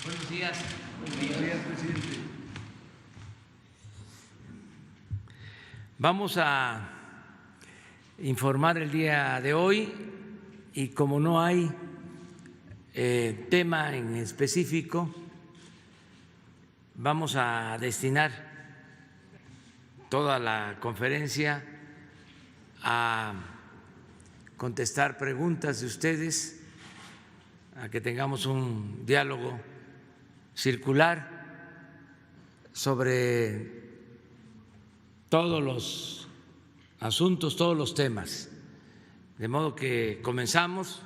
Buenos días. Buenos días, presidente. Vamos a informar el día de hoy y como no hay tema en específico, vamos a destinar toda la conferencia a contestar preguntas de ustedes, a que tengamos un diálogo circular sobre todos los asuntos, todos los temas. De modo que comenzamos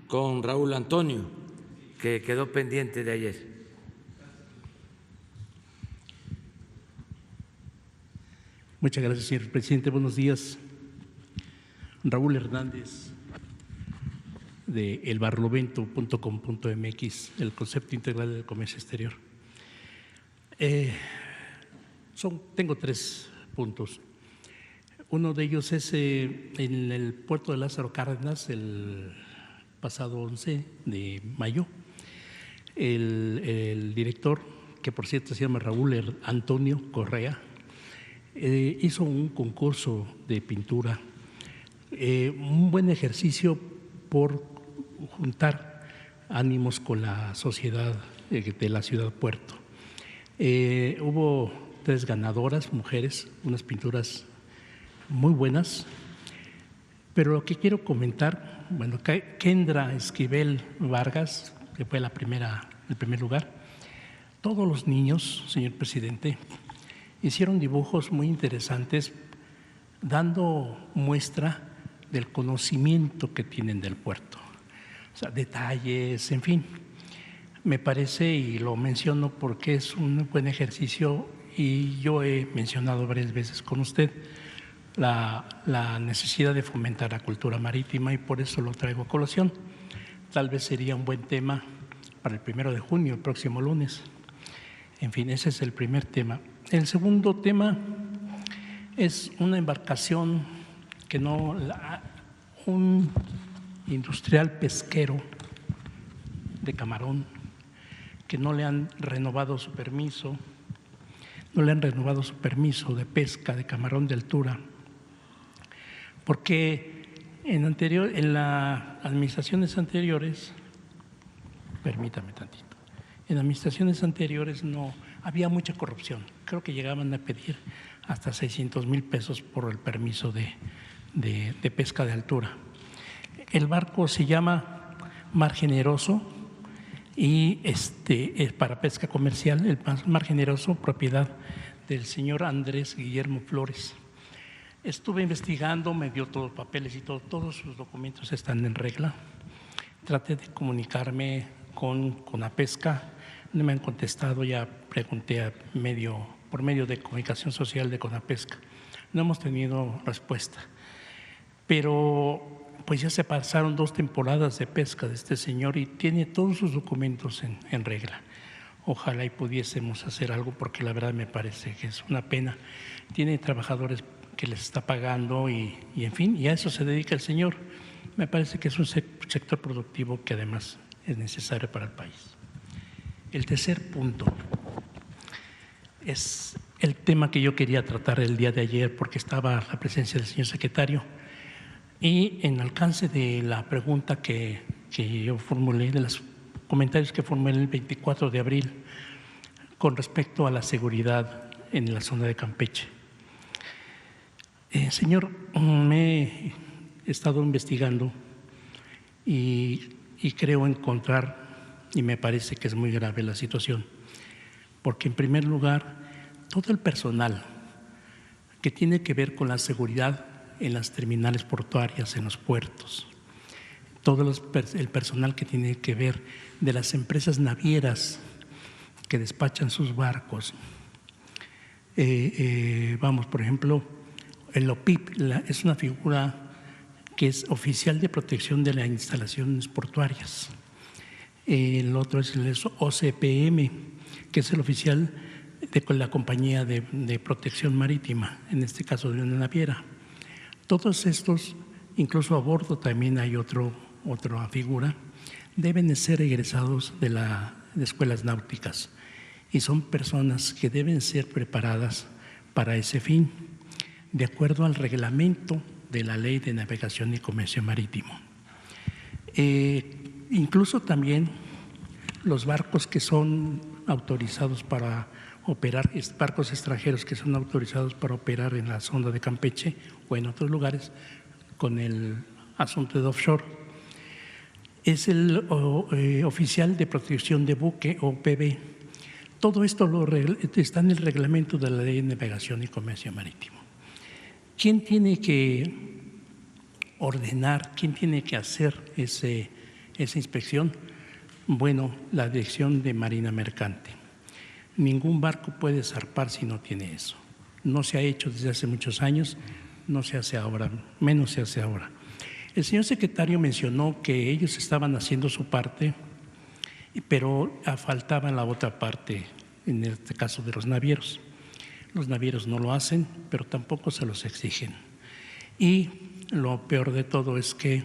con Raúl Antonio, que quedó pendiente de ayer. Muchas gracias, señor presidente. Buenos días. Raúl Hernández, de elbarlovento.com.mx, el concepto integral del comercio exterior. Tengo 3 puntos. Uno de ellos es en el puerto de Lázaro Cárdenas, el pasado 11 de mayo, el director, que por cierto se llama Raúl Antonio Correa, hizo un concurso de pintura, un buen ejercicio por juntar ánimos con la sociedad de la ciudad puerto. Hubo 3 ganadoras, mujeres, unas pinturas muy buenas, pero lo que quiero comentar, bueno, Kendra Esquivel Vargas, que fue el primer lugar, todos los niños, señor presidente, hicieron dibujos muy interesantes, dando muestra del conocimiento que tienen del puerto, o sea, detalles, en fin. Me parece, y lo menciono porque es un buen ejercicio, y yo he mencionado varias veces con usted la necesidad de fomentar la cultura marítima, y por eso lo traigo a colación. Tal vez sería un buen tema para el 1 de junio, el próximo lunes. En fin, ese es el primer tema. El segundo tema es una embarcación un industrial pesquero de camarón, que no le han renovado su permiso, de pesca de camarón de altura, porque en las administraciones anteriores, permítame tantito, en administraciones anteriores no había mucha corrupción. Creo que llegaban a pedir hasta 600,000 pesos por el permiso de pesca de altura. El barco se llama Mar Generoso y es para pesca comercial, el Mar Generoso, propiedad del señor Andrés Guillermo Flores. Estuve investigando, me dio todos los papeles y todos sus documentos están en regla. Traté de comunicarme con la pesca, no me han contestado, ya pregunté por medio de comunicación social de Conapesca, no hemos tenido respuesta. Pero pues ya se pasaron 2 temporadas de pesca de este señor y tiene todos sus documentos en regla. Ojalá y pudiésemos hacer algo, porque la verdad me parece que es una pena. Tiene trabajadores que les está pagando y en fin, y a eso se dedica el señor. Me parece que es un sector productivo que además es necesario para el país. El tercer punto es el tema que yo quería tratar el día de ayer, porque estaba la presencia del señor secretario, y en alcance de la pregunta que yo formulé, de los comentarios que formulé el 24 de abril con respecto a la seguridad en la zona de Campeche. Señor, me he estado investigando y creo encontrar, y me parece que es muy grave la situación, porque en primer lugar, todo el personal que tiene que ver con la seguridad en las terminales portuarias, en los puertos, el personal que tiene que ver de las empresas navieras que despachan sus barcos. Por ejemplo, el OPIP es una figura que es oficial de protección de las instalaciones portuarias. El otro es el OCPM, que es el oficial de la compañía de protección marítima, en este caso de una naviera. Todos estos, incluso a bordo también hay otra figura, deben de ser egresados de la de escuelas náuticas y son personas que deben ser preparadas para ese fin, de acuerdo al reglamento de la Ley de Navegación y Comercio Marítimo. Incluso también los barcos que son autorizados para operar, barcos extranjeros que son autorizados para operar en la zona de Campeche o en otros lugares con el asunto de offshore, es el oficial de protección de buque o PB. Todo esto está en el reglamento de la Ley de Navegación y Comercio Marítimo. ¿Quién tiene que ordenar, quién tiene que hacer esa inspección? Bueno, la Dirección de Marina Mercante. Ningún barco puede zarpar si no tiene eso. No se ha hecho desde hace muchos años, no se hace ahora, menos se hace ahora. El señor secretario mencionó que ellos estaban haciendo su parte, pero faltaba la otra parte, en este caso de los navieros. Los navieros no lo hacen, pero tampoco se los exigen. Y lo peor de todo es que,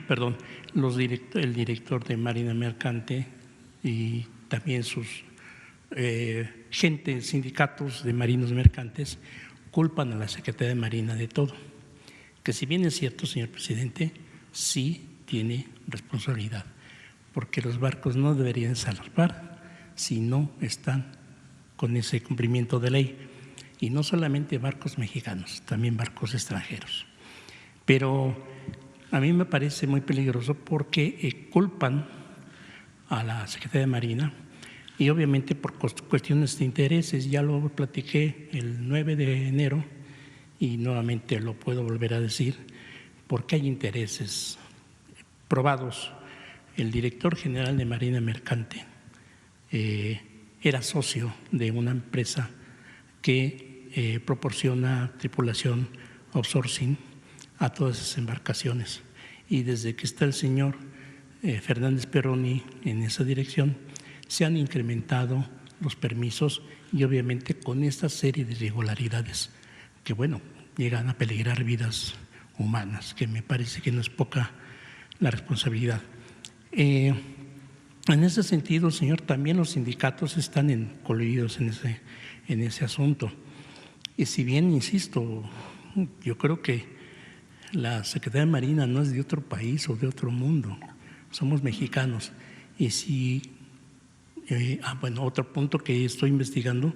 perdón, el director de Marina Mercante y también sus sindicatos de marinos mercantes culpan a la Secretaría de Marina de todo. Que si bien es cierto, señor presidente, sí tiene responsabilidad, porque los barcos no deberían zarpar si no están con ese cumplimiento de ley. Y no solamente barcos mexicanos, también barcos extranjeros. Pero a mí me parece muy peligroso porque culpan a la Secretaría de Marina y obviamente por cuestiones de intereses. Ya lo platiqué el 9 de enero y nuevamente lo puedo volver a decir, porque hay intereses probados. El director general de Marina Mercante era socio de una empresa que proporciona tripulación outsourcing a todas esas embarcaciones. Y desde que está el señor Fernández Perroni en esa dirección, se han incrementado los permisos y obviamente con esta serie de irregularidades que, bueno, llegan a peligrar vidas humanas, que me parece que no es poca la responsabilidad. En ese sentido, señor, también los sindicatos están coludidos en ese asunto. Y si bien, insisto, yo creo que la Secretaría de Marina no es de otro país o de otro mundo, somos mexicanos. Y si, bueno, otro punto que estoy investigando,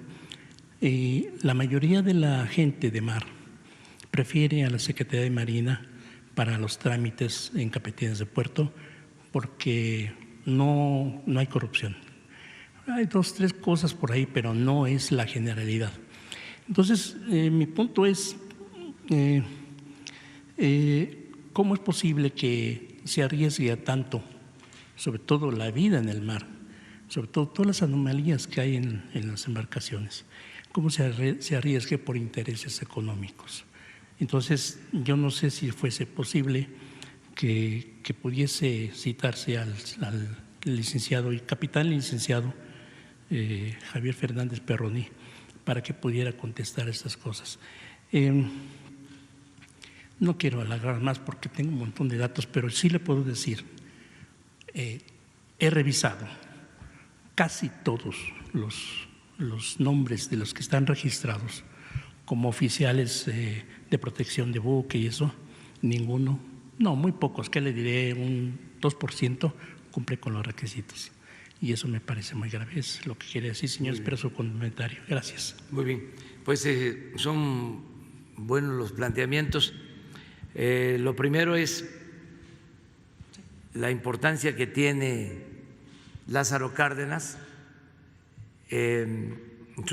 la mayoría de la gente de mar prefiere a la Secretaría de Marina para los trámites en capitanías de puerto porque no hay corrupción. Hay 2, 3 cosas por ahí, pero no es la generalidad. Entonces, mi punto es, ¿cómo es posible que se arriesgue a tanto, sobre todo la vida en el mar, sobre todo todas las anomalías que hay en las embarcaciones? ¿Cómo se arriesgue por intereses económicos? Entonces, yo no sé si fuese posible que pudiese citarse al licenciado y capitán licenciado Javier Fernández Perroni para que pudiera contestar estas cosas. No quiero alargar más porque tengo un montón de datos, pero sí le puedo decir, he revisado casi todos los nombres de los que están registrados como oficiales de protección de buque y eso, ninguno, no, muy pocos, que le diré un 2% cumple con los requisitos. Y eso me parece muy grave, es lo que quiere decir, señor. Espero su comentario. Gracias. Muy bien, pues son buenos los planteamientos. Lo primero es la importancia que tiene Lázaro Cárdenas. Es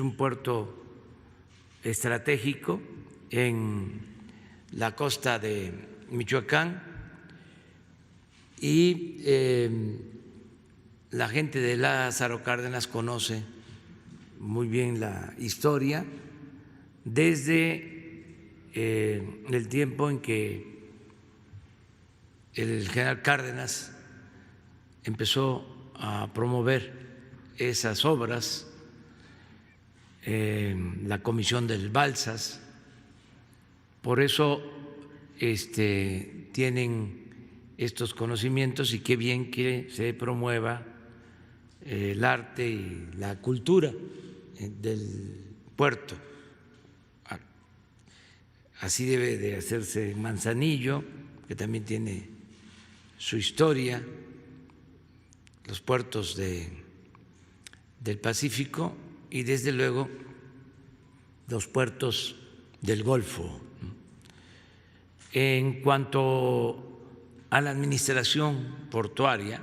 un puerto estratégico en la costa de Michoacán y la gente de Lázaro Cárdenas conoce muy bien la historia desde el tiempo en que el general Cárdenas empezó a promover esas obras, la comisión del Balsas. Por eso tienen estos conocimientos y qué bien que se promueva el arte y la cultura del puerto. Así debe de hacerse en Manzanillo, que también tiene su historia, los puertos del Pacífico y desde luego los puertos del Golfo. En cuanto a la administración portuaria,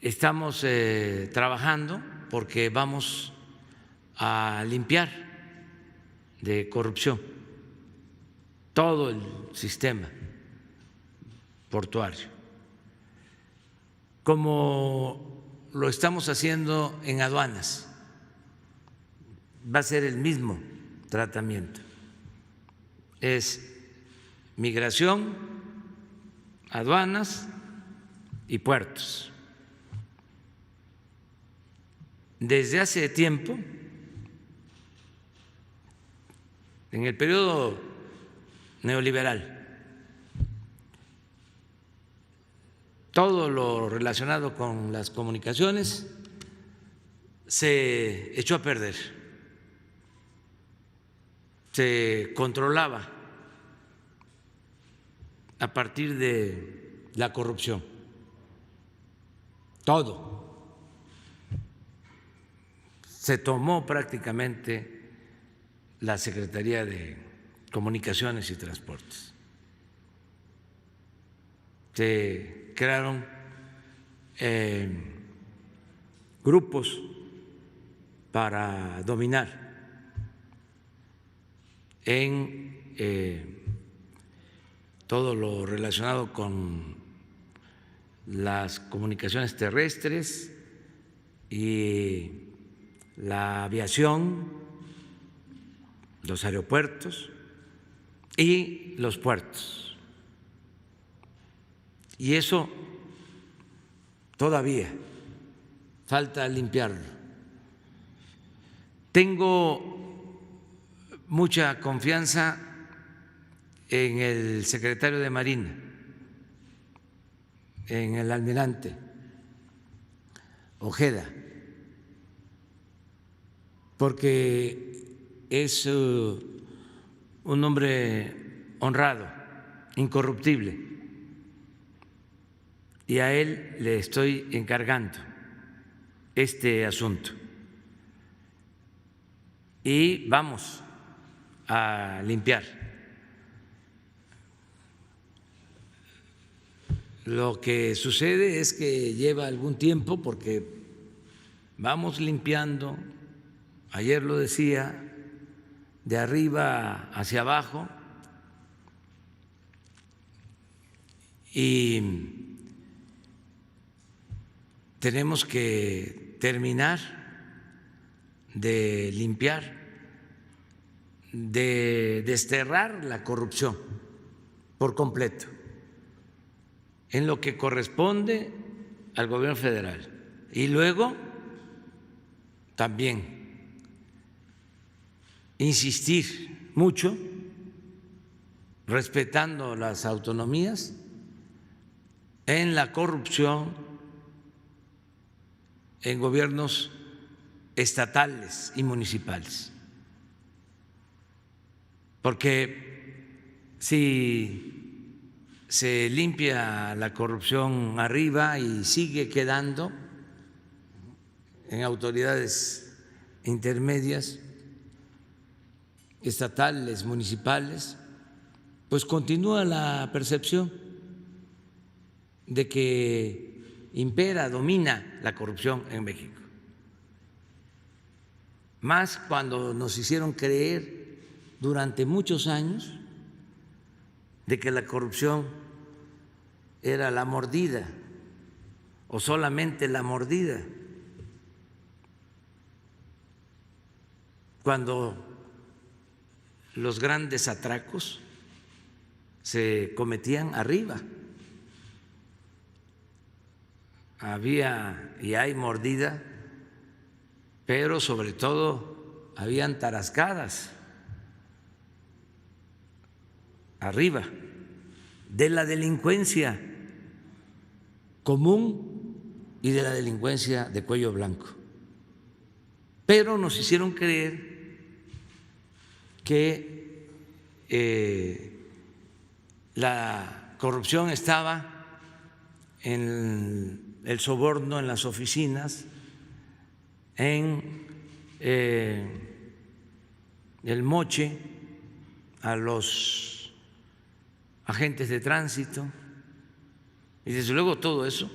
estamos trabajando porque vamos a limpiar de corrupción todo el sistema portuario, como lo estamos haciendo en aduanas. Va a ser el mismo tratamiento. Es migración, aduanas y puertos. Desde hace tiempo, en el periodo neoliberal, todo lo relacionado con las comunicaciones se echó a perder, se controlaba a partir de la corrupción, todo. Se tomó prácticamente la Secretaría de Comunicaciones y Transportes. Se crearon grupos para dominar en todo lo relacionado con las comunicaciones terrestres y la aviación, los aeropuertos y los puertos. Y eso todavía falta limpiarlo. Tengo mucha confianza en el secretario de Marina, en el almirante Ojeda, porque es un hombre honrado, incorruptible, y a él le estoy encargando este asunto. Y vamos a limpiar. Lo que sucede es que lleva algún tiempo porque vamos limpiando, ayer lo decía, de arriba hacia abajo, y tenemos que terminar de limpiar, de desterrar la corrupción por completo en lo que corresponde al gobierno federal. Y luego también insistir mucho, respetando las autonomías, en la corrupción en gobiernos estatales y municipales. Porque si se limpia la corrupción arriba y sigue quedando en autoridades intermedias, estatales, municipales, pues continúa la percepción de que impera, domina la corrupción en México. Más cuando nos hicieron creer durante muchos años de que la corrupción era la mordida o solamente la mordida, cuando los grandes atracos se cometían arriba. Había y hay mordida, pero sobre todo habían tarascadas arriba de la delincuencia común y de la delincuencia de cuello blanco. Pero nos hicieron creer que la corrupción estaba en el soborno en las oficinas, en el moche a los agentes de tránsito, y desde luego todo eso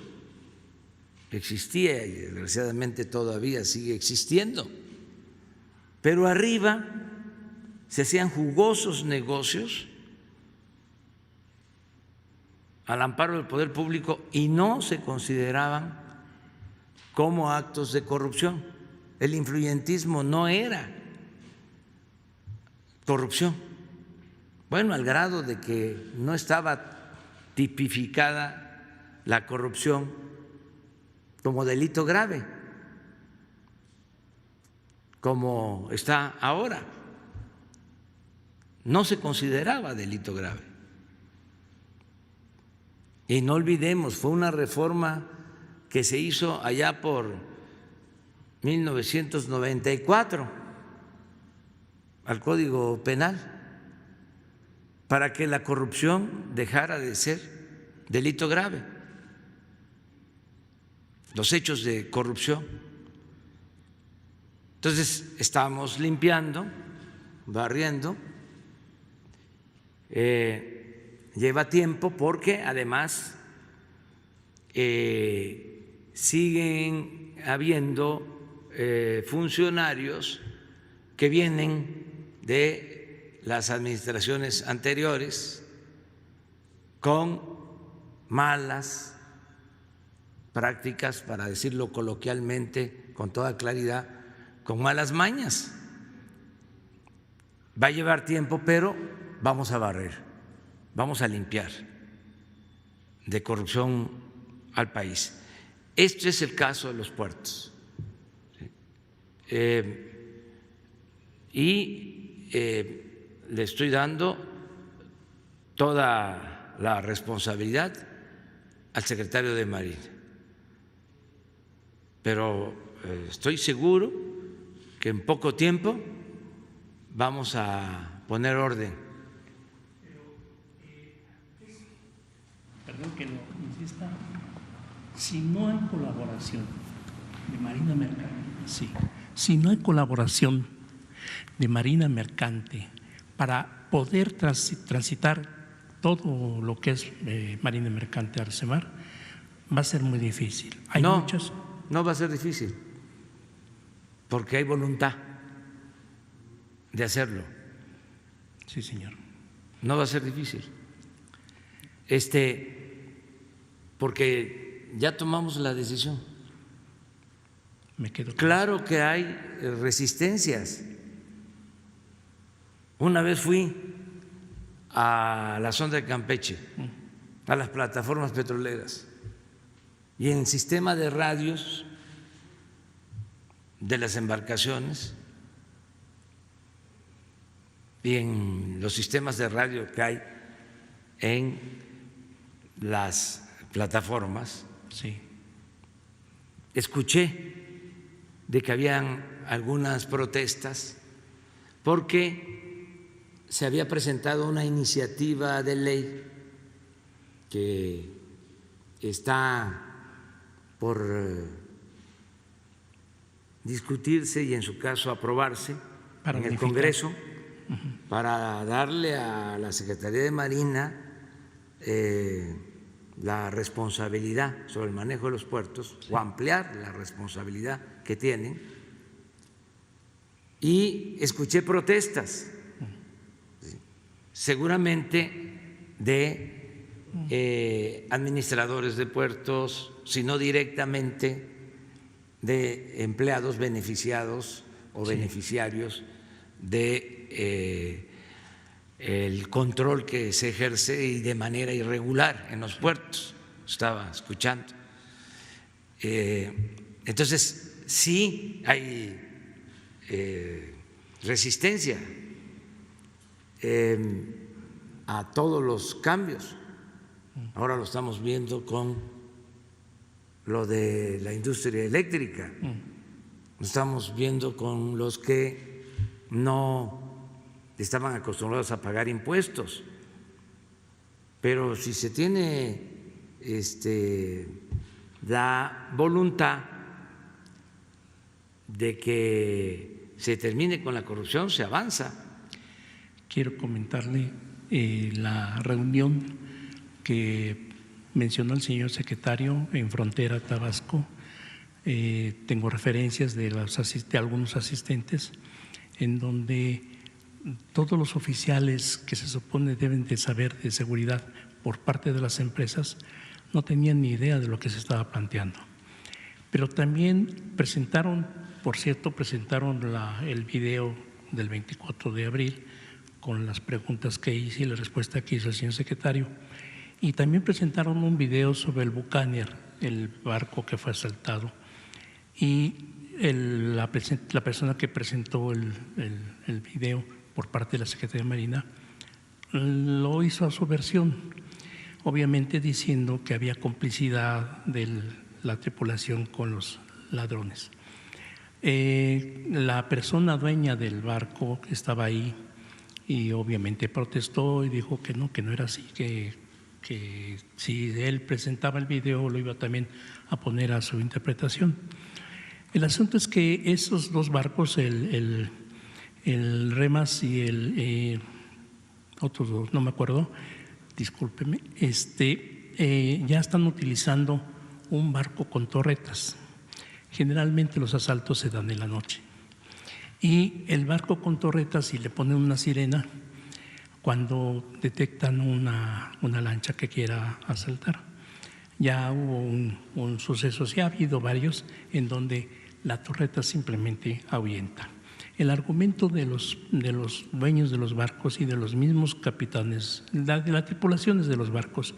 existía y desgraciadamente todavía sigue existiendo, pero arriba se hacían jugosos negocios al amparo del poder público y no se consideraban como actos de corrupción. El influyentismo no era corrupción. Bueno, al grado de que no estaba tipificada la corrupción como delito grave, como está ahora. No se consideraba delito grave. Y no olvidemos, fue una reforma que se hizo allá por 1994 al Código Penal para que la corrupción dejara de ser delito grave. Los hechos de corrupción. Entonces, estamos limpiando, barriendo. Lleva tiempo porque además siguen habiendo funcionarios que vienen de las administraciones anteriores con malas prácticas, para decirlo coloquialmente, con toda claridad, con malas mañas. Va a llevar tiempo, pero vamos a barrer, vamos a limpiar de corrupción al país. Este es el caso de los puertos. Le estoy dando toda la responsabilidad al secretario de Marina, pero estoy seguro que en poco tiempo vamos a poner orden. Perdón que lo insista, si no hay colaboración de Marina Mercante, sí, si no hay colaboración de Marina Mercante para poder transitar todo lo que es Marina Mercante Arcemar, va a ser muy difícil. Hay muchos. No va a ser difícil, porque hay voluntad de hacerlo. Sí, señor. No va a ser difícil. Porque ya tomamos la decisión. Me quedo claro que hay resistencias. Una vez fui a la sonda de Campeche, a las plataformas petroleras, y en el sistema de radios de las embarcaciones y en los sistemas de radio que hay en las plataformas, sí, escuché de que habían algunas protestas porque se había presentado una iniciativa de ley que está por discutirse y en su caso aprobarse en el Congreso para darle a la Secretaría de Marina la responsabilidad sobre el manejo de los puertos, o ampliar la responsabilidad que tienen, y escuché protestas, seguramente de administradores de puertos, sino directamente de empleados beneficiados o beneficiarios de el control que se ejerce y de manera irregular en los puertos. Estaba escuchando. Entonces, sí hay resistencia a todos los cambios. Ahora lo estamos viendo con lo de la industria eléctrica. Estamos viendo con los que no estaban acostumbrados a pagar impuestos. Pero si se tiene la voluntad de que se termine con la corrupción, se avanza. Quiero comentarle la reunión que mencionó el señor secretario en Frontera, Tabasco. Tengo referencias de algunos asistentes en donde todos los oficiales que se supone deben de saber de seguridad por parte de las empresas no tenían ni idea de lo que se estaba planteando. Pero también presentaron el video del 24 de abril con las preguntas que hice y la respuesta que hizo el señor secretario. Y también presentaron un video sobre el Buccaneer, el barco que fue asaltado. Y la persona que presentó el video por parte de la Secretaría de Marina lo hizo a su versión, obviamente diciendo que había complicidad de la tripulación con los ladrones. La persona dueña del barco estaba ahí y obviamente protestó y dijo que no era así, que si él presentaba el video lo iba también a poner a su interpretación. El asunto es que esos dos barcos, el Remas y el otros dos, no me acuerdo, discúlpeme, ya están utilizando un barco con torretas. Generalmente los asaltos se dan en la noche. Y el barco con torretas, si le ponen una sirena, cuando detectan una lancha que quiera asaltar. Ya hubo un suceso, sí ha habido varios, en donde la torreta simplemente ahuyenta. El argumento de los dueños de los barcos y de los mismos capitanes, de las tripulaciones de los barcos,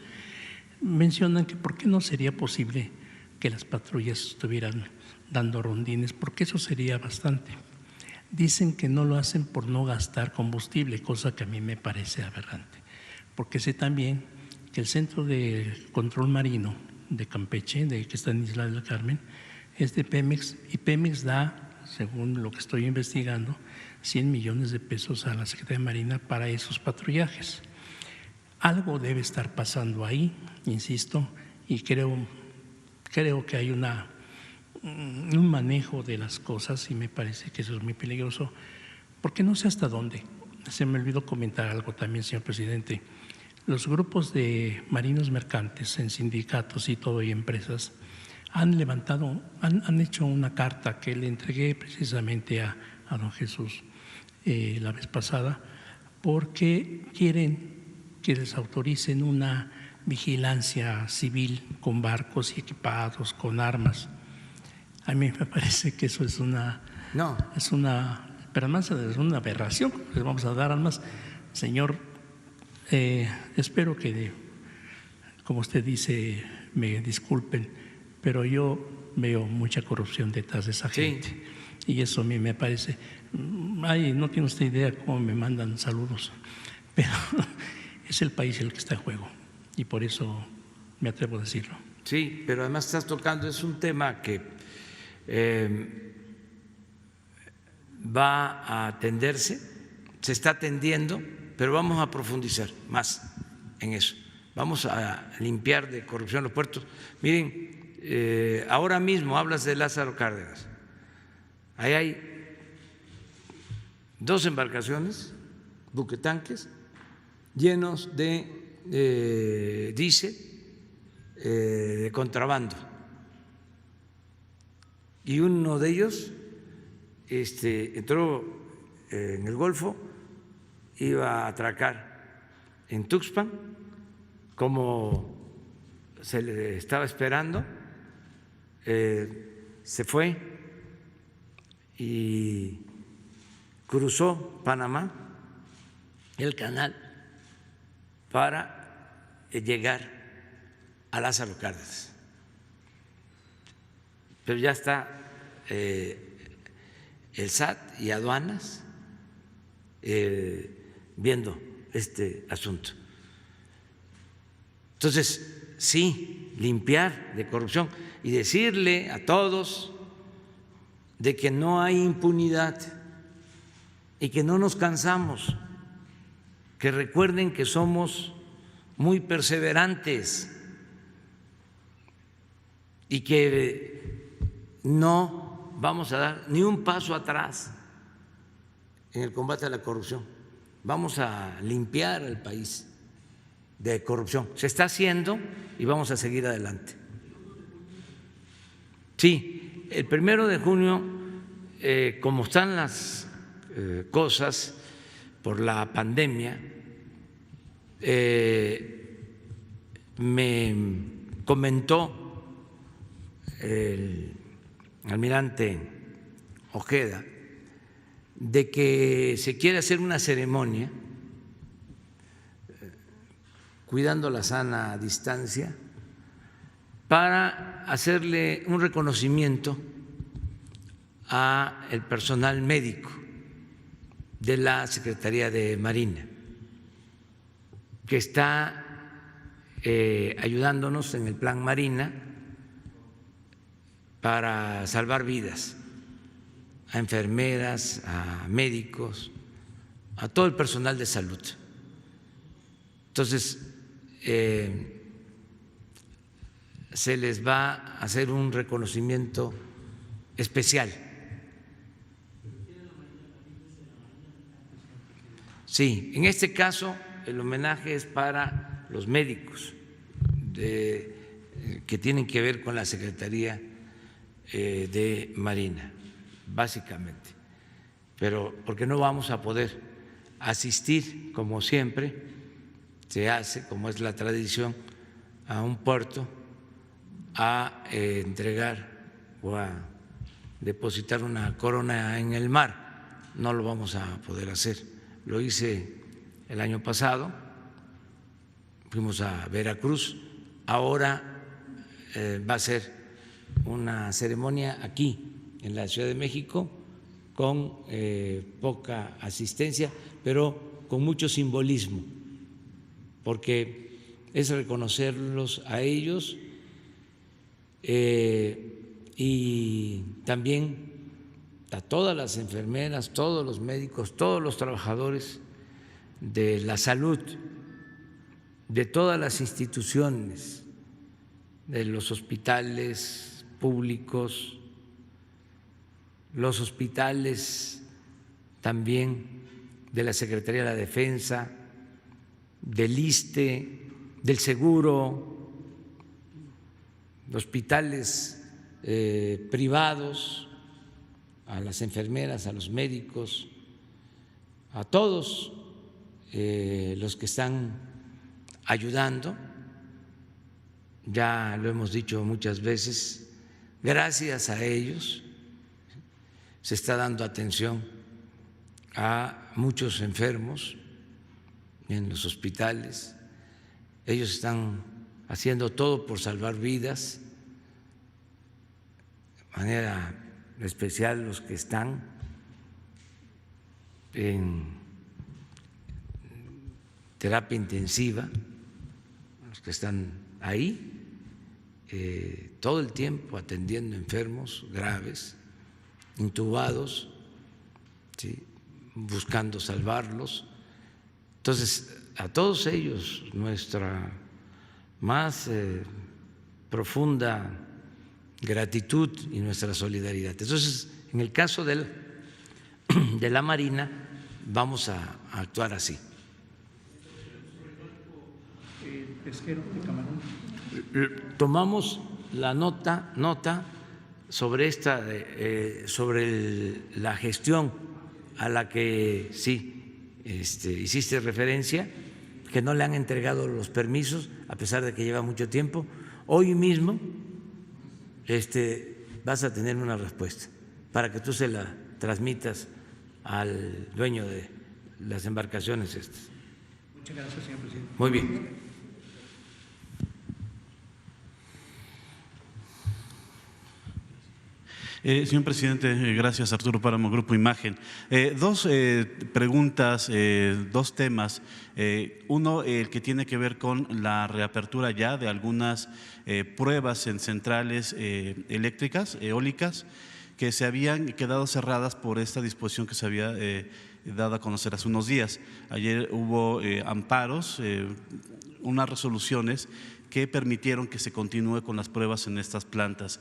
mencionan que por qué no sería posible que las patrullas estuvieran dando rondines, porque eso sería bastante. Dicen que no lo hacen por no gastar combustible, cosa que a mí me parece aberrante, porque sé también que el Centro de Control Marino de Campeche, que está en Isla del Carmen, es de Pemex, y Pemex da, según lo que estoy investigando, 100 millones de pesos a la Secretaría de Marina para esos patrullajes. Algo debe estar pasando ahí, insisto, y creo que hay un manejo de las cosas y me parece que eso es muy peligroso, porque no sé hasta dónde. Se me olvidó comentar algo también, señor presidente. Los grupos de marinos mercantes en sindicatos y todo y empresas han hecho una carta que le entregué precisamente a don Jesús la vez pasada, porque quieren que les autoricen una vigilancia civil con barcos y equipados, con armas. A mí me parece que eso pero además es una aberración. Les vamos a dar armas. Señor, espero que, como usted dice, me disculpen, pero yo veo mucha corrupción detrás de esa gente. Sí. Y eso a mí me parece, no tiene usted idea cómo me mandan saludos, pero es el país el que está en juego y por eso me atrevo a decirlo. Sí, pero además estás tocando, es un tema que va a atenderse, se está atendiendo, pero vamos a profundizar más en eso. Vamos a limpiar de corrupción los puertos. Miren, ahora mismo hablas de Lázaro Cárdenas. Ahí hay 2 embarcaciones, buquetanques, llenos de diésel de contrabando. Y uno de ellos entró en el Golfo, iba a atracar en Tuxpan, como se le estaba esperando, se fue y cruzó Panamá, el canal, para llegar a Lázaro Cárdenas. Pero ya está el SAT y aduanas viendo este asunto. Entonces, sí, limpiar de corrupción y decirle a todos de que no hay impunidad y que no nos cansamos, que recuerden que somos muy perseverantes y que no vamos a dar ni un paso atrás en el combate a la corrupción. Vamos a limpiar el país de corrupción. Se está haciendo y vamos a seguir adelante. Sí, el 1 de junio, como están las cosas por la pandemia, me comentó el almirante Ojeda de que se quiere hacer una ceremonia cuidando la sana distancia para hacerle un reconocimiento a el personal médico de la Secretaría de Marina, que está ayudándonos en el Plan Marina para salvar vidas, a enfermeras, a médicos, a todo el personal de salud. Entonces, se les va a hacer un reconocimiento especial. Sí, en este caso el homenaje es para los médicos que tienen que ver con la Secretaría de Marina, básicamente, pero porque no vamos a poder asistir, como siempre se hace, como es la tradición, a un puerto a entregar o a depositar una corona en el mar. No lo vamos a poder hacer. Lo hice el año pasado, fuimos a Veracruz, ahora va a ser una ceremonia aquí en la Ciudad de México con poca asistencia, pero con mucho simbolismo, porque es reconocerlos a ellos y también a todas las enfermeras, todos los médicos, todos los trabajadores de la salud, de todas las instituciones, de los hospitales públicos, los hospitales también de la Secretaría de la Defensa, del ISSSTE, del Seguro, hospitales privados, a las enfermeras, a los médicos, a todos los que están ayudando. Ya lo hemos dicho muchas veces, gracias a ellos se está dando atención a muchos enfermos en los hospitales. Ellos están haciendo todo por salvar vidas, de manera especial los que están en terapia intensiva, los que están ahí todo el tiempo atendiendo enfermos graves, intubados, ¿sí?, buscando salvarlos. Entonces, a todos ellos nuestra más profunda gratitud y nuestra solidaridad. Entonces, en el caso de la Marina, vamos a actuar así. Pesquero de Camarón. Tomamos la nota sobre sobre la gestión a la que sí hiciste referencia, que no le han entregado los permisos a pesar de que lleva mucho tiempo. Hoy mismo vas a tener una respuesta para que tú se la transmitas al dueño de las embarcaciones estas. Muchas gracias, señor presidente. Muy bien. Señor presidente, gracias. Arturo Páramo, Grupo Imagen. Dos preguntas, dos temas. Uno, el que tiene que ver con la reapertura ya de algunas pruebas en centrales eléctricas, eólicas, que se habían quedado cerradas por esta disposición que se había dado a conocer hace unos días. Ayer hubo amparos, unas resoluciones que permitieron que se continúe con las pruebas en estas plantas.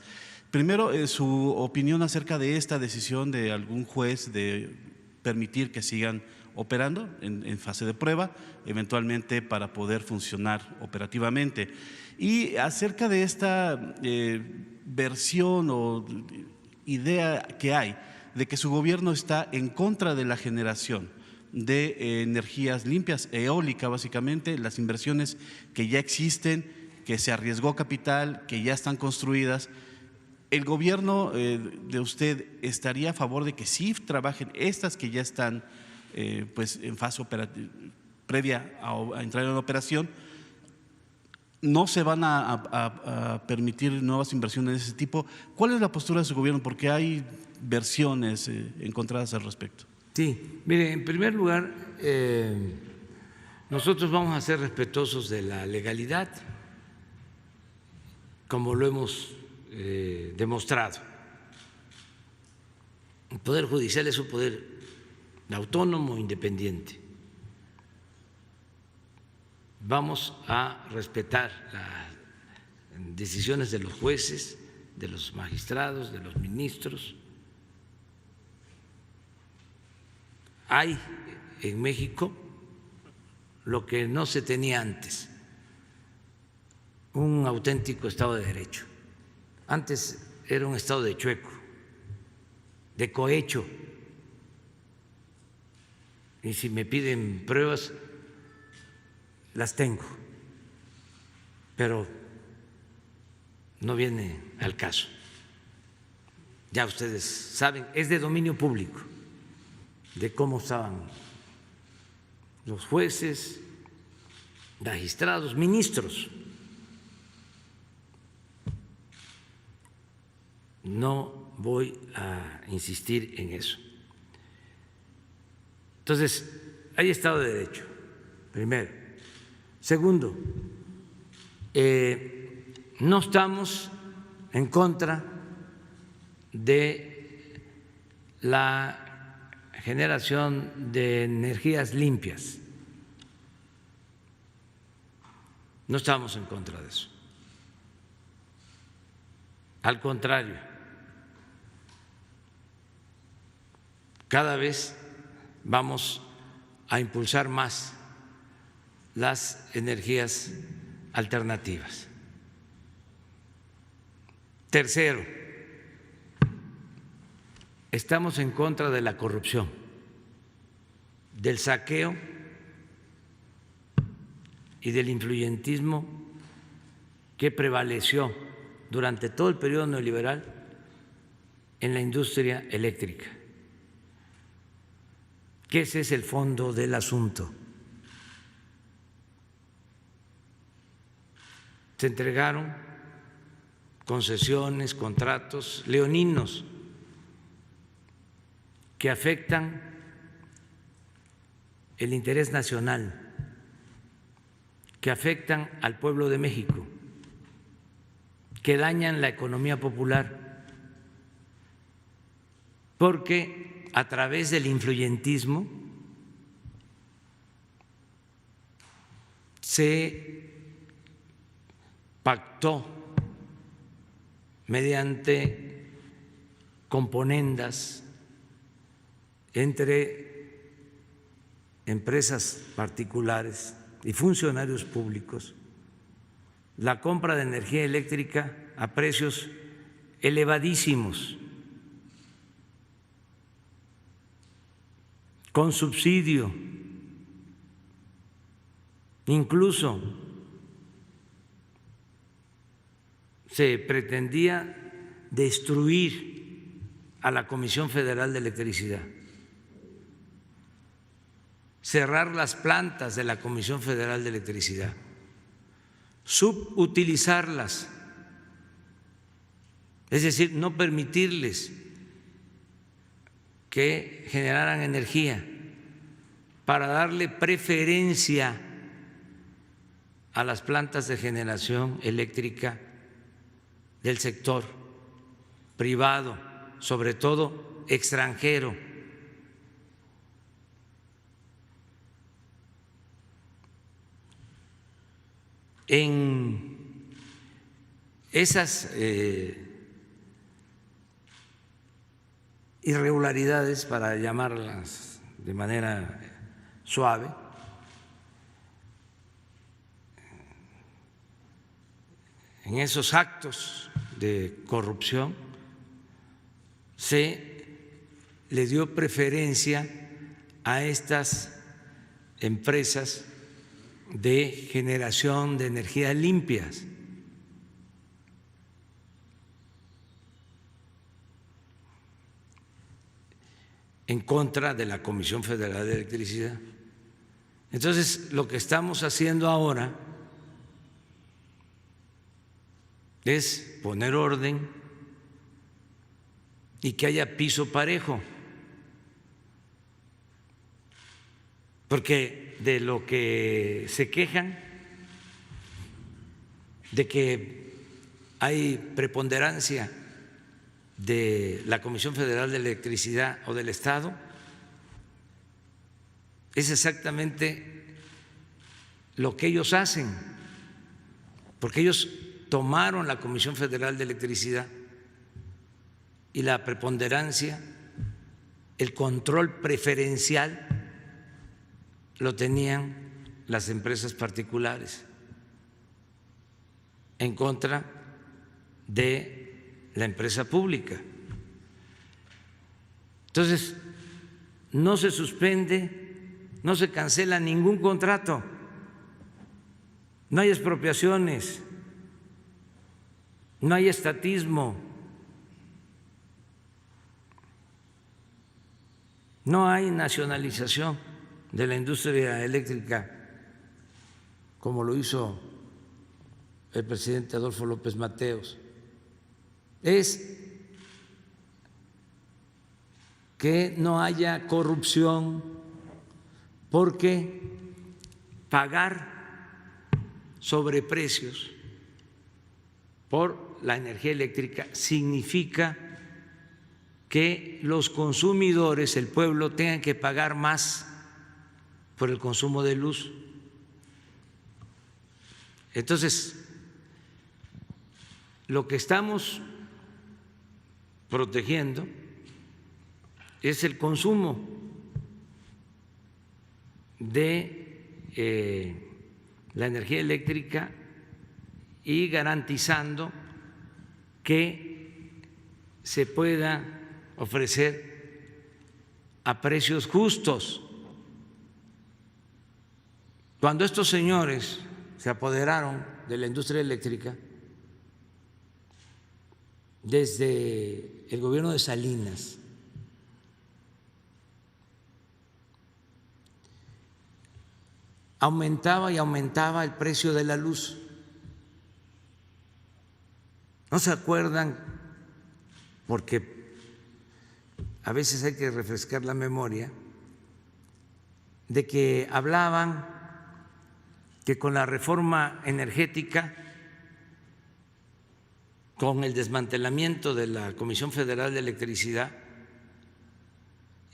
Primero, su opinión acerca de esta decisión de algún juez de permitir que sigan operando en fase de prueba, eventualmente para poder funcionar operativamente. Y acerca de esta versión o idea que hay de que su gobierno está en contra de la generación de energías limpias, eólica básicamente, las inversiones que ya existen, que se arriesgó capital, que ya están construidas. ¿El gobierno de usted estaría a favor de que sí trabajen estas que ya están pues en fase previa a entrar en operación? ¿No se van a permitir nuevas inversiones de ese tipo? ¿Cuál es la postura de su gobierno? Porque hay versiones encontradas al respecto. Sí, mire, en primer lugar, nosotros vamos a ser respetuosos de la legalidad, como lo hemos demostrado. El Poder Judicial es un poder autónomo, independiente. Vamos a respetar las decisiones de los jueces, de los magistrados, de los ministros. Hay en México lo que no se tenía antes, un auténtico Estado de Derecho. Antes era un Estado de chueco, de cohecho. Y si me piden pruebas, las tengo, pero no viene al caso. Ya ustedes saben, es de dominio público, de cómo estaban los jueces, magistrados, ministros. No voy a insistir en eso. Entonces, hay Estado de Derecho, primero. Segundo, no estamos en contra de la generación de energías limpias. No estamos en contra de eso. Al contrario, cada vez vamos a impulsar más las energías alternativas. Tercero, estamos en contra de la corrupción, del saqueo y del influyentismo que prevaleció durante todo el periodo neoliberal en la industria eléctrica, que ese es el fondo del asunto. Se entregaron concesiones, contratos leoninos que afectan el interés nacional, que afectan al pueblo de México, que dañan la economía popular, porque a través del influyentismo se pactó mediante componendas entre empresas particulares y funcionarios públicos la compra de energía eléctrica a precios elevadísimos, con subsidio, incluso se pretendía destruir a la Comisión Federal de Electricidad, cerrar las plantas de la Comisión Federal de Electricidad, subutilizarlas Es decir, no permitirles que generaran energía para darle preferencia a las plantas de generación eléctrica del sector privado, sobre todo extranjero. En esas irregularidades, para llamarlas de manera suave, en esos actos de corrupción se le dio preferencia a estas empresas de generación de energías limpias. En contra de la Comisión Federal de Electricidad. Entonces, lo que estamos haciendo ahora es poner orden y que haya piso parejo, porque de lo que se quejan, de que hay preponderancia de la Comisión Federal de Electricidad o del Estado, es exactamente lo que ellos hacen, porque ellos tomaron la Comisión Federal de Electricidad y la preponderancia, el control preferencial lo tenían las empresas particulares en contra de la empresa pública. Entonces, no se suspende, no se cancela ningún contrato, no hay expropiaciones, no hay estatismo, no hay nacionalización de la industria eléctrica como lo hizo el presidente Adolfo López Mateos. Es que no haya corrupción, porque pagar sobreprecios por la energía eléctrica significa que los consumidores, el pueblo, tengan que pagar más por el consumo de luz. Entonces, lo que estamos protegiendo es el consumo de la energía eléctrica y garantizando que se pueda ofrecer a precios justos. Cuando estos señores se apoderaron de la industria eléctrica, desde el gobierno de Salinas, aumentaba y aumentaba el precio de la luz. ¿No se acuerdan? Porque a veces hay que refrescar la memoria, de que hablaban que con la reforma energética, con el desmantelamiento de la Comisión Federal de Electricidad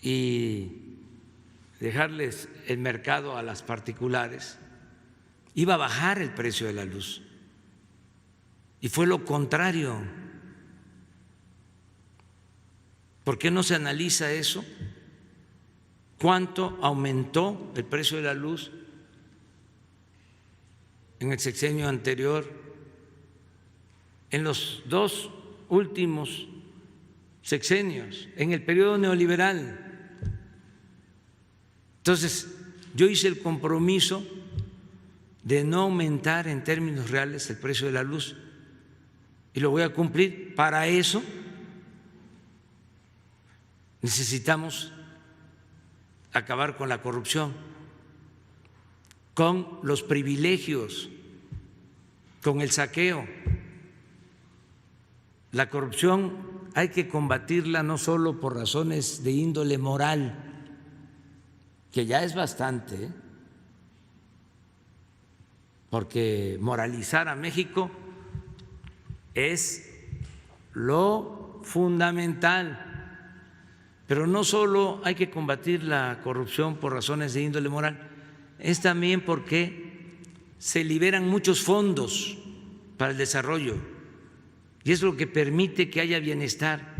y dejarles el mercado a las particulares, iba a bajar el precio de la luz. Y fue lo contrario. ¿Por qué no se analiza eso? ¿Cuánto aumentó el precio de la luz en el sexenio anterior, en los dos últimos sexenios, en el periodo neoliberal? Entonces, yo hice el compromiso de no aumentar en términos reales el precio de la luz y lo voy a cumplir. Para eso necesitamos acabar con la corrupción, con los privilegios, con el saqueo. la corrupción hay que combatirla no solo por razones de índole moral, que ya es bastante, porque moralizar a México es lo fundamental. Pero no solo hay que combatir la corrupción por razones de índole moral, es también porque se liberan muchos fondos para el desarrollo y es lo que permite que haya bienestar.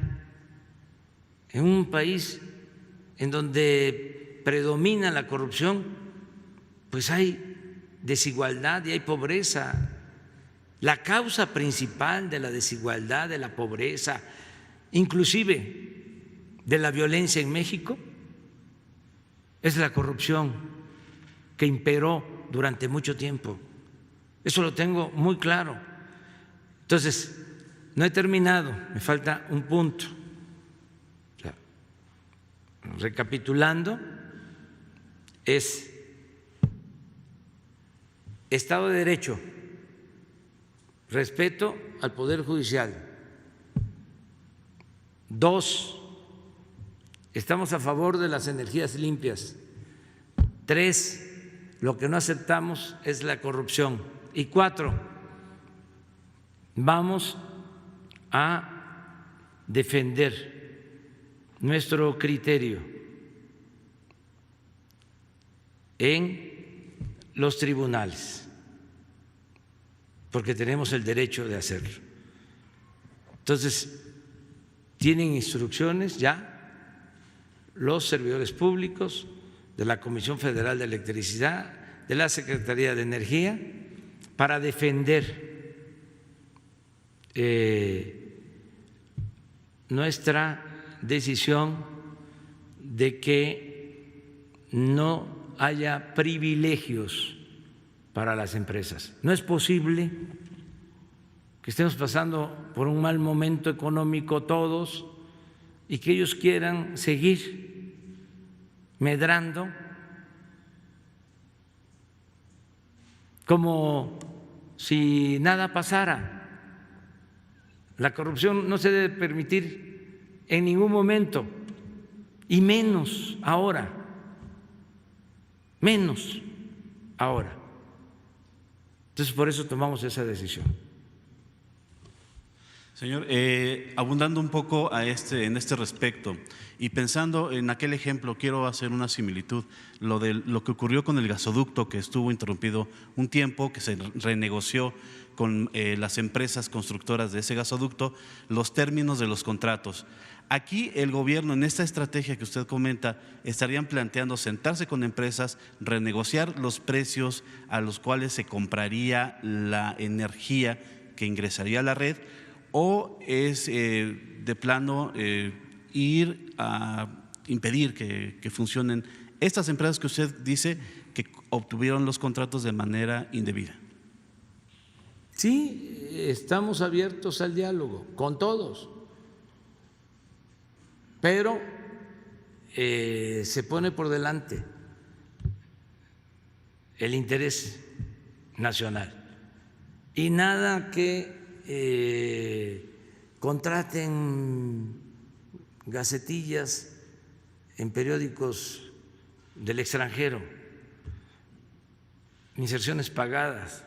En un país en donde predomina la corrupción, pues hay desigualdad y hay pobreza. La causa principal de la desigualdad, de la pobreza, inclusive de la violencia en México, es la corrupción que imperó durante mucho tiempo. Eso lo tengo muy claro. Entonces, no he terminado, me falta un punto. O sea, recapitulando, es Estado de Derecho, respeto al Poder Judicial. 2, estamos a favor de las energías limpias. 3, lo que no aceptamos es la corrupción. Y 4, vamos a defender nuestro criterio en los tribunales, porque tenemos el derecho de hacerlo. Entonces, tienen instrucciones ya los servidores públicos de la Comisión Federal de Electricidad, de la Secretaría de Energía, para defender nuestra decisión de que no haya privilegios para las empresas. No es posible que estemos pasando por un mal momento económico todos y que ellos quieran seguir medrando como si nada pasara. La corrupción no se debe permitir en ningún momento, y menos ahora, menos ahora. Entonces, por eso tomamos esa decisión. Señor, abundando un poco en este respecto y pensando en aquel ejemplo, quiero hacer una similitud, lo que ocurrió con el gasoducto que estuvo interrumpido un tiempo, que se renegoció con las empresas constructoras de ese gasoducto los términos de los contratos. Aquí el gobierno, en esta estrategia que usted comenta, estarían planteando sentarse con empresas, renegociar los precios a los cuales se compraría la energía que ingresaría a la red, o es de plano ir a impedir que funcionen estas empresas que usted dice que obtuvieron los contratos de manera indebida. Sí, estamos abiertos al diálogo con todos, pero se pone por delante el interés nacional y nada que contraten gacetillas en periódicos del extranjero, inserciones pagadas,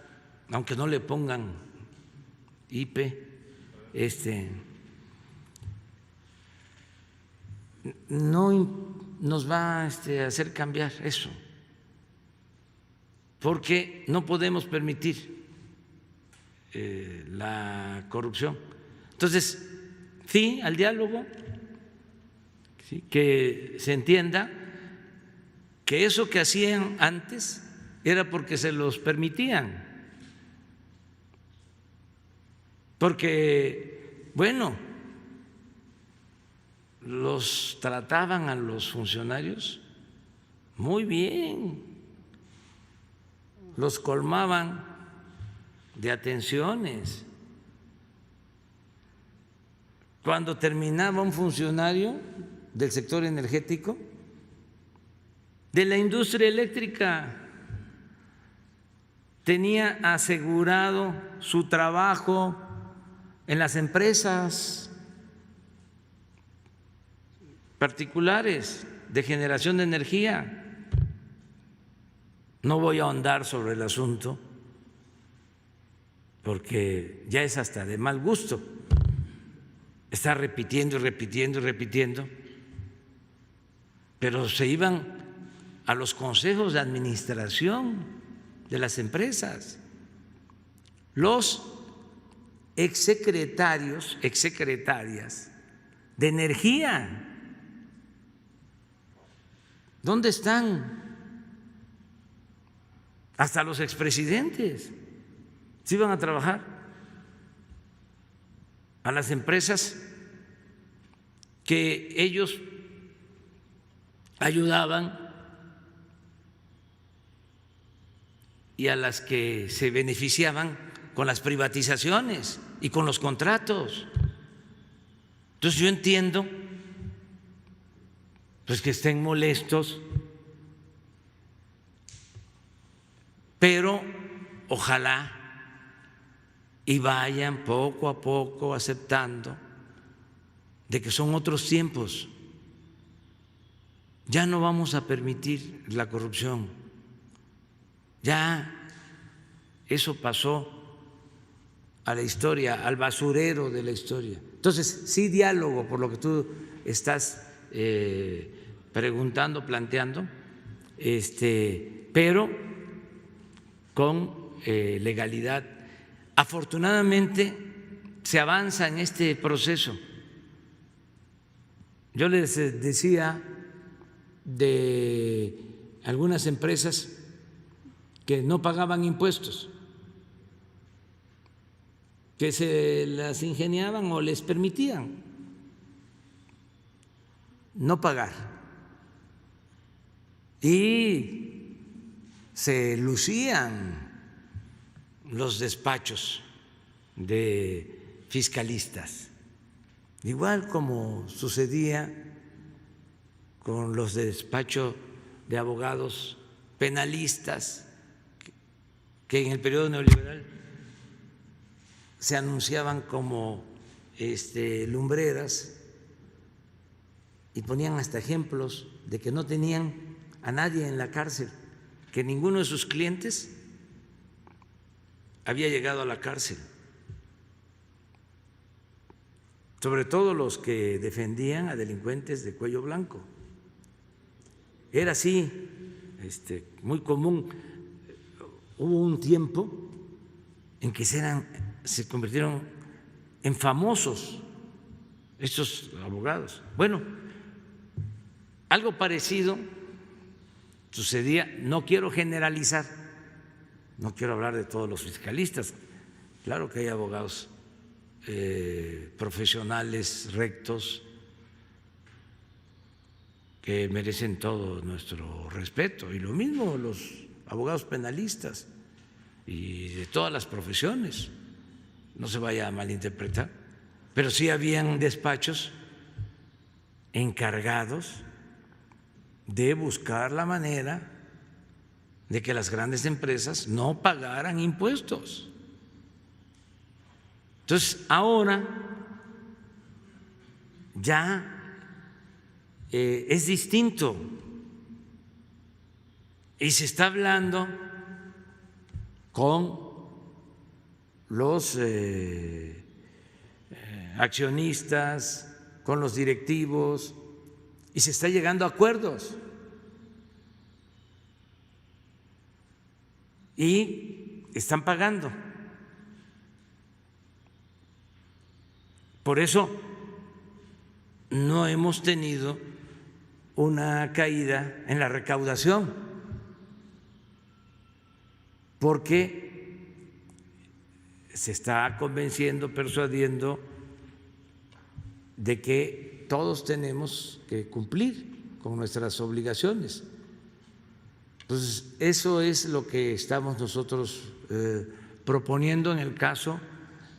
aunque no le pongan IP, no nos va a hacer cambiar eso, porque no podemos permitir la corrupción. Entonces, sí, al diálogo, sí, que se entienda que eso que hacían antes era porque se los permitían, porque, bueno, los trataban a los funcionarios muy bien, los colmaban de atenciones. Cuando terminaba un funcionario del sector energético, de la industria eléctrica, tenía asegurado su trabajo en las empresas particulares de generación de energía. No voy a ahondar sobre el asunto porque ya es hasta de mal gusto estar repitiendo y repitiendo y repitiendo, pero se iban a los consejos de administración de las empresas. Los exsecretarios, exsecretarias de energía, ¿dónde están? Hasta los expresidentes se iban a trabajar a las empresas que ellos ayudaban y a las que se beneficiaban con las privatizaciones y con los contratos. Entonces yo entiendo pues que estén molestos, pero ojalá y vayan poco a poco aceptando de que son otros tiempos. Ya no vamos a permitir la corrupción. Ya eso pasó a la historia, al basurero de la historia. Entonces, sí diálogo, por lo que tú estás preguntando, planteando, pero con legalidad. Afortunadamente se avanza en este proceso. Yo les decía de algunas empresas que no pagaban impuestos, que se las ingeniaban o les permitían no pagar y se lucían los despachos de fiscalistas, igual como sucedía con los despachos de abogados penalistas que en el periodo neoliberal se anunciaban como lumbreras y ponían hasta ejemplos de que no tenían a nadie en la cárcel, que ninguno de sus clientes había llegado a la cárcel, sobre todo los que defendían a delincuentes de cuello blanco. Era así, muy común. Hubo un tiempo en que se convirtieron en famosos estos abogados. Bueno, algo parecido sucedía, no quiero generalizar, no quiero hablar de todos los fiscalistas, claro que hay abogados profesionales rectos que merecen todo nuestro respeto, y lo mismo los abogados penalistas y de todas las profesiones, no se vaya a malinterpretar, pero sí habían despachos encargados de buscar la manera de que las grandes empresas no pagaran impuestos. Entonces, ahora ya es distinto y se está hablando con los accionistas, con los directivos, y se está llegando a acuerdos. Y están pagando. Por eso no hemos tenido una caída en la recaudación, porque se está convenciendo, persuadiendo de que todos tenemos que cumplir con nuestras obligaciones. Entonces, eso es lo que estamos nosotros proponiendo en el caso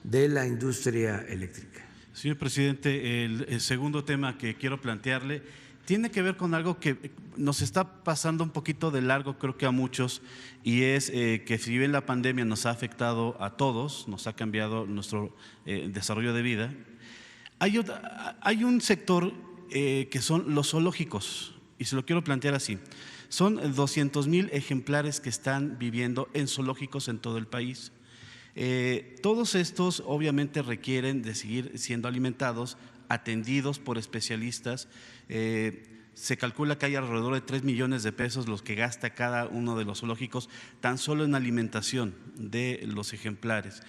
de la industria eléctrica. Señor presidente, el segundo tema que quiero plantearle tiene que ver con algo que nos está pasando un poquito de largo, creo que a muchos, y es que si bien la pandemia nos ha afectado a todos, nos ha cambiado nuestro desarrollo de vida, hay un sector que son los zoológicos, y se lo quiero plantear así. Son 200,000 ejemplares que están viviendo en zoológicos en todo el país. Todos estos obviamente requieren de seguir siendo alimentados, atendidos por especialistas. Se calcula que hay alrededor de 3 millones de pesos los que gasta cada uno de los zoológicos tan solo en alimentación de los ejemplares.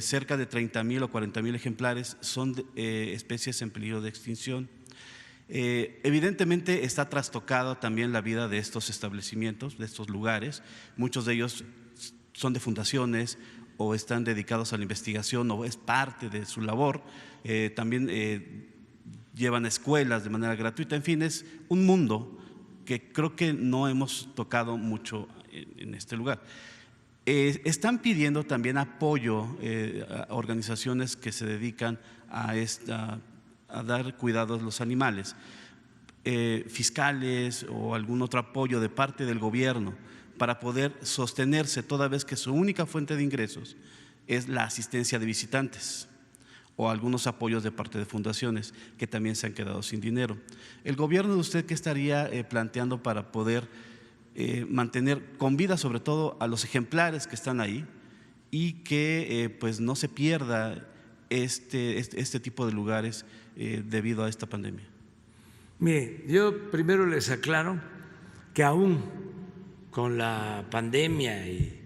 Cerca de 30,000 o 40,000 ejemplares son especies en peligro de extinción. Evidentemente está trastocada también la vida de estos establecimientos, de estos lugares. Muchos de ellos son de fundaciones o están dedicados a la investigación o es parte de su labor. También llevan escuelas de manera gratuita. En fin, es un mundo que creo que no hemos tocado mucho en este lugar. Están pidiendo también apoyo a organizaciones que se dedican a dar cuidados a los animales, fiscales o algún otro apoyo de parte del gobierno para poder sostenerse, toda vez que su única fuente de ingresos es la asistencia de visitantes o algunos apoyos de parte de fundaciones que también se han quedado sin dinero. ¿El gobierno de usted qué estaría planteando para poder mantener con vida sobre todo a los ejemplares que están ahí y que pues no se pierda este tipo de lugares debido a esta pandemia? Mire, yo primero les aclaro que aún con la pandemia y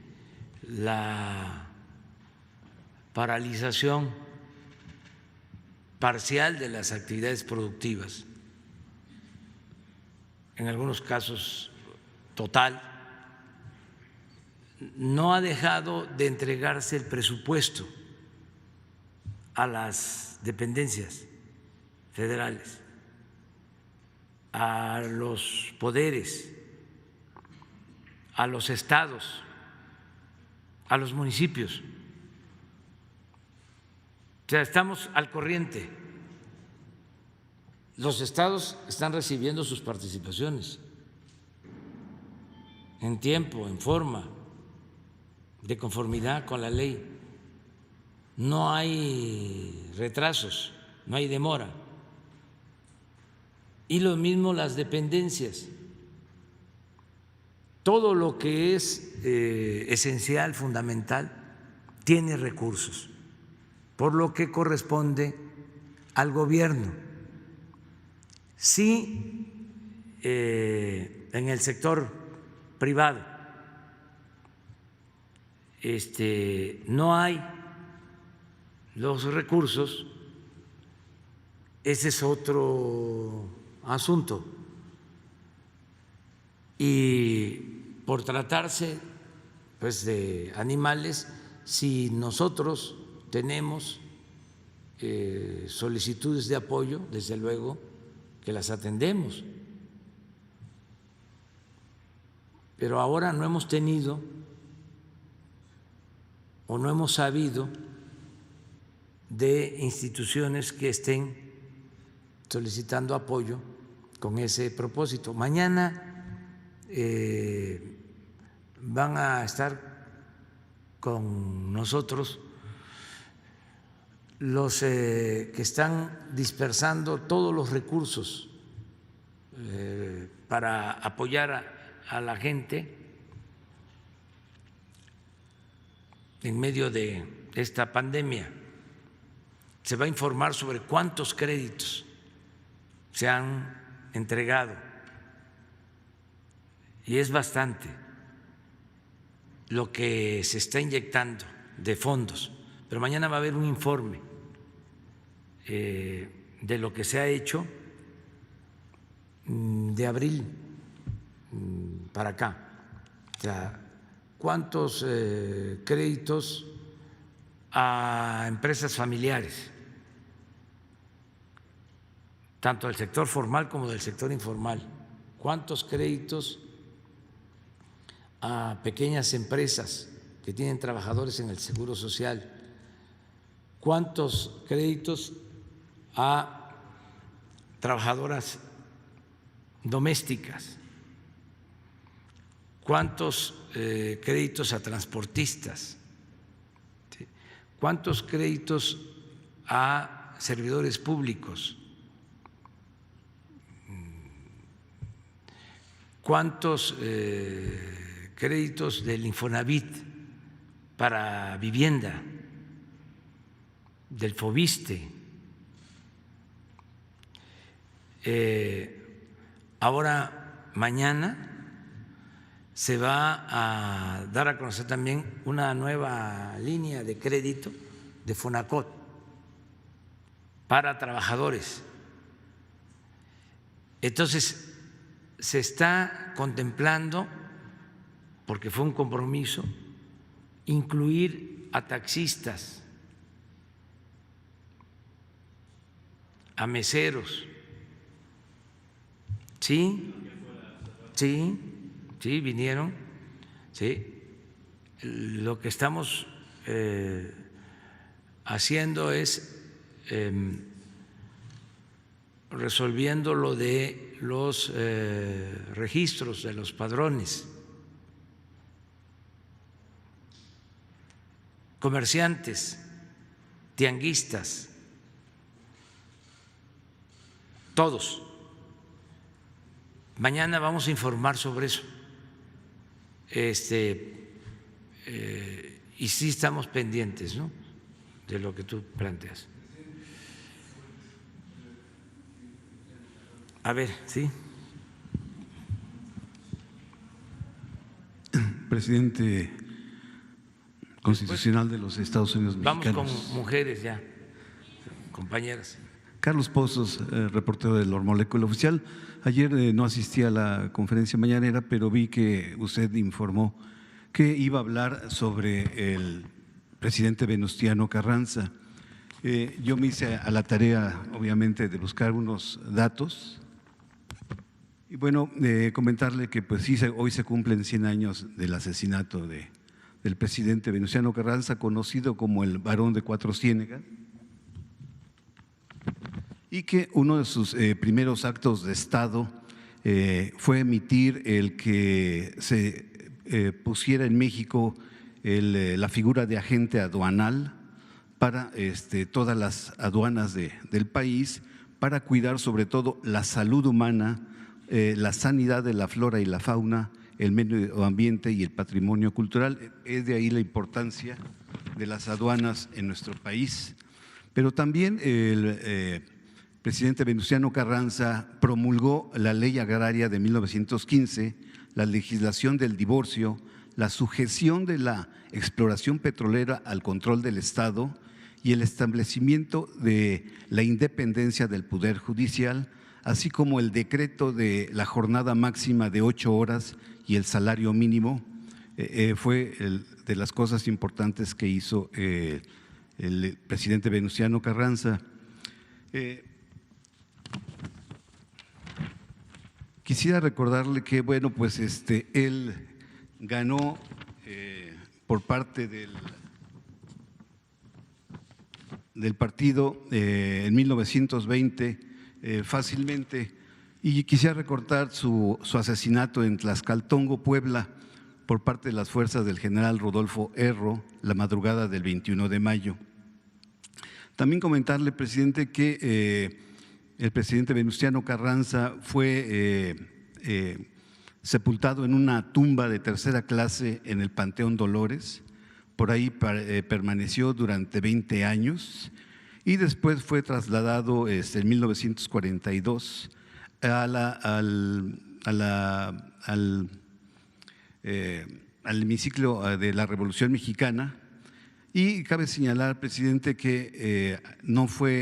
la paralización parcial de las actividades productivas, en algunos casos total, no ha dejado de entregarse el presupuesto a las dependencias federales, a los poderes, a los estados, a los municipios. O sea, estamos al corriente. Los estados están recibiendo sus participaciones en tiempo, en forma, de conformidad con la ley. No hay retrasos, no hay demora. Y lo mismo las dependencias. Todo lo que es esencial, fundamental, tiene recursos, por lo que corresponde al gobierno. Sí, en el sector privado no hay los recursos, ese es otro asunto. Y por tratarse pues de animales, si nosotros tenemos solicitudes de apoyo, desde luego que las atendemos. Pero ahora no hemos tenido o no hemos sabido de instituciones que estén solicitando apoyo con ese propósito. Mañana van a estar con nosotros los que están dispersando todos los recursos para apoyar a la gente en medio de esta pandemia. Se va a informar sobre cuántos créditos se han entregado y es bastante lo que se está inyectando de fondos, pero mañana va a haber un informe de lo que se ha hecho de abril para acá, o sea, cuántos créditos a empresas familiares, tanto del sector formal como del sector informal, cuántos créditos a pequeñas empresas que tienen trabajadores en el Seguro Social, cuántos créditos a trabajadoras domésticas, cuántos créditos a transportistas, ¿sí? Cuántos créditos a servidores públicos, cuántos créditos del Infonavit para vivienda, del Fobiste. Ahora, mañana se va a dar a conocer también una nueva línea de crédito de Fonacot para trabajadores. Entonces, se está contemplando, porque fue un compromiso, incluir a taxistas, a meseros. Sí, vinieron. Sí. Lo que estamos haciendo es resolviendo lo de los registros de los padrones, comerciantes, tianguistas, todos. Mañana vamos a informar sobre eso. Y sí estamos pendientes, ¿no?, de lo que tú planteas. A ver, sí. Presidente constitucional de los Estados Unidos mexicanos. Vamos con mujeres ya, compañeras. Carlos Pozos, reportero del Molécula Oficial. Ayer no asistí a la conferencia mañanera, pero vi que usted informó que iba a hablar sobre el presidente Venustiano Carranza. Yo me hice a la tarea, obviamente, de buscar unos datos. Y bueno, comentarle que pues sí, hoy se cumplen 100 años del asesinato del presidente Venustiano Carranza, conocido como el Barón de Cuatro Ciénegas, y que uno de sus primeros actos de Estado fue emitir el que se pusiera en México la figura de agente aduanal para todas las aduanas del país, para cuidar sobre todo la salud humana, la sanidad de la flora y la fauna, el medio ambiente y el patrimonio cultural. Es de ahí la importancia de las aduanas en nuestro país. Pero también el presidente Venustiano Carranza promulgó la Ley Agraria de 1915, la legislación del divorcio, la sujeción de la exploración petrolera al control del Estado y el establecimiento de la independencia del Poder Judicial, así como el decreto de la jornada máxima de 8 horas y el salario mínimo. Fue de las cosas importantes que hizo el presidente Venustiano Carranza. Quisiera recordarle que, bueno, pues él ganó por parte del partido en 1920 fácilmente, y quisiera recordar su asesinato en Tlaxcaltongo, Puebla, por parte de las fuerzas del general Rodolfo Erro, la madrugada del 21 de mayo. También comentarle, presidente, que el presidente Venustiano Carranza fue sepultado en una tumba de tercera clase en el Panteón Dolores. Por ahí permaneció durante 20 años y después fue trasladado en 1942 al hemiciclo de la Revolución Mexicana. Y cabe señalar, presidente, que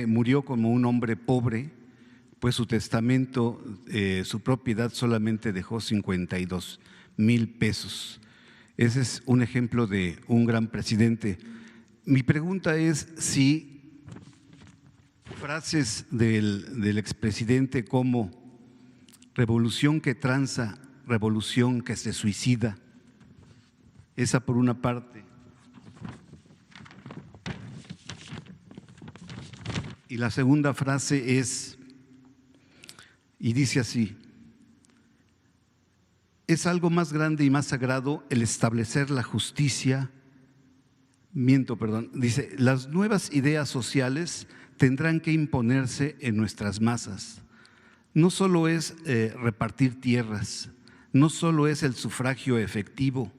murió como un hombre pobre, pues su testamento, su propiedad solamente dejó 52,000 pesos. Ese es un ejemplo de un gran presidente. Mi pregunta es si frases del expresidente como revolución que tranza, revolución que se suicida, esa por una parte, y la segunda frase es, y dice así: es algo más grande y más sagrado el establecer la justicia. Dice, las nuevas ideas sociales tendrán que imponerse en nuestras masas. No solo es repartir tierras, no solo es el sufragio efectivo,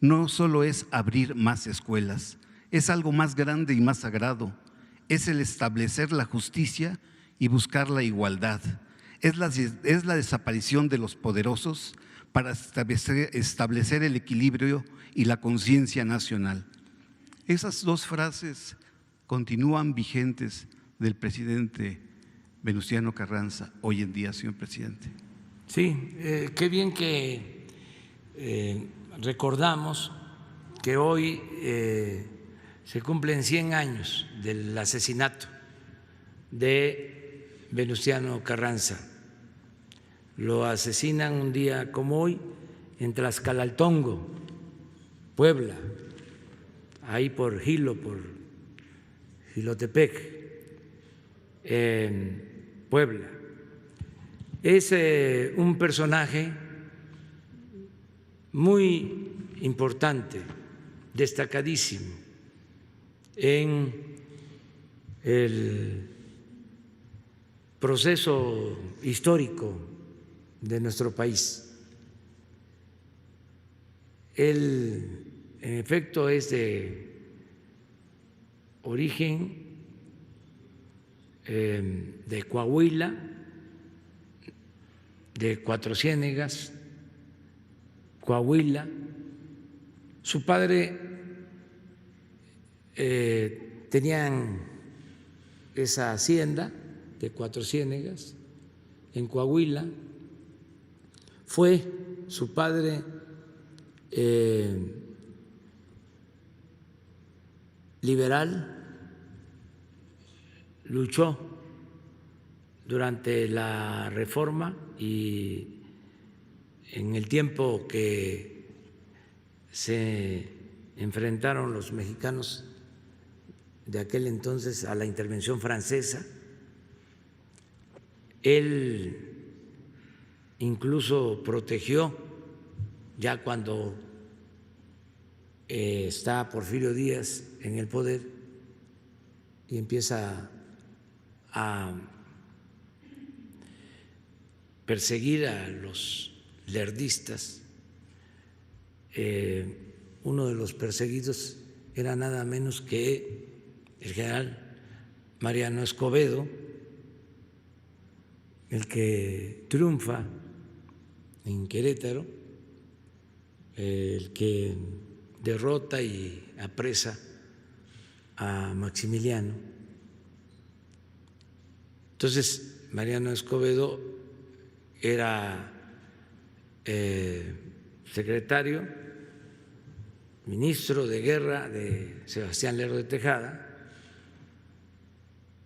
no solo es abrir más escuelas, es algo más grande y más sagrado, es el establecer la justicia y buscar la igualdad, es la desaparición de los poderosos para establecer el equilibrio y la conciencia nacional. Esas dos frases continúan vigentes del presidente Venustiano Carranza hoy en día, señor presidente. Sí, qué bien que recordamos que hoy se cumplen 100 años del asesinato de Venustiano Carranza. Lo asesinan un día como hoy en Tlaxcalaltongo, Puebla, ahí por Jilotepec, Puebla. Es un personaje muy importante, destacadísimo en el proceso histórico de nuestro país. Él, en efecto, es de origen de Coahuila, de Cuatro Ciénegas, Coahuila. Su padre tenían esa hacienda de Cuatro Ciénegas en Coahuila. Fue su padre liberal, luchó durante la Reforma y en el tiempo que se enfrentaron los mexicanos de aquel entonces a la intervención francesa. Él incluso protegió, ya cuando está Porfirio Díaz en el poder y empieza a perseguir a los lerdistas, uno de los perseguidos era nada menos que el general Mariano Escobedo, el que triunfa en Querétaro, el que derrota y apresa a Maximiliano. Entonces, Mariano Escobedo era secretario, ministro de guerra de Sebastián Lerdo de Tejada,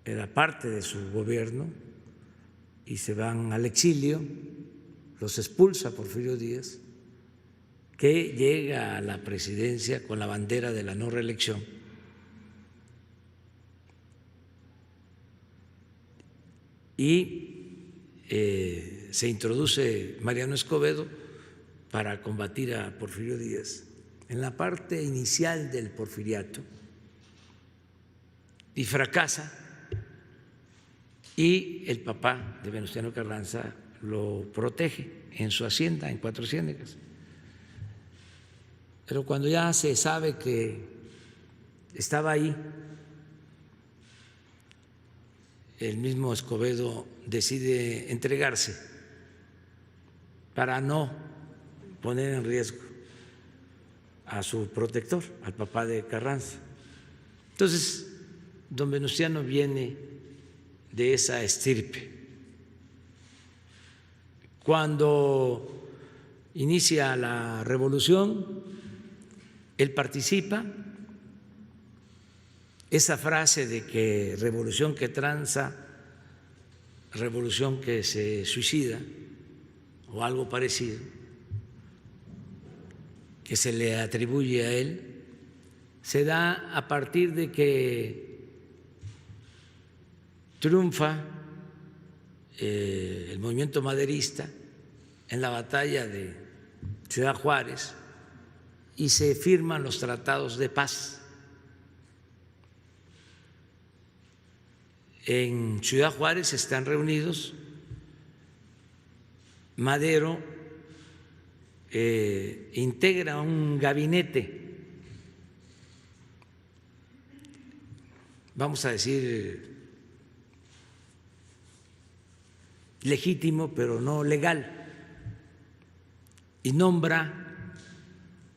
era parte de su gobierno y se van al exilio, los expulsa Porfirio Díaz, que llega a la presidencia con la bandera de la no reelección. Y se introduce Mariano Escobedo para combatir a Porfirio Díaz en la parte inicial del porfiriato y fracasa, y el papá de Venustiano Carranza lo protege en su hacienda en Cuatro Ciénegas. Pero cuando ya se sabe que estaba ahí, el mismo Escobedo decide entregarse para no poner en riesgo a su protector, al papá de Carranza. Entonces, don Venustiano viene de esa estirpe. Cuando inicia la revolución, él participa. Esa frase de que revolución que tranza, revolución que se suicida, o algo parecido, que se le atribuye a él, se da a partir de que triunfa el movimiento maderista en la batalla de Ciudad Juárez y se firman los tratados de paz. En Ciudad Juárez están reunidos. Madero integra un gabinete, vamos a decir, legítimo, pero no legal, y nombra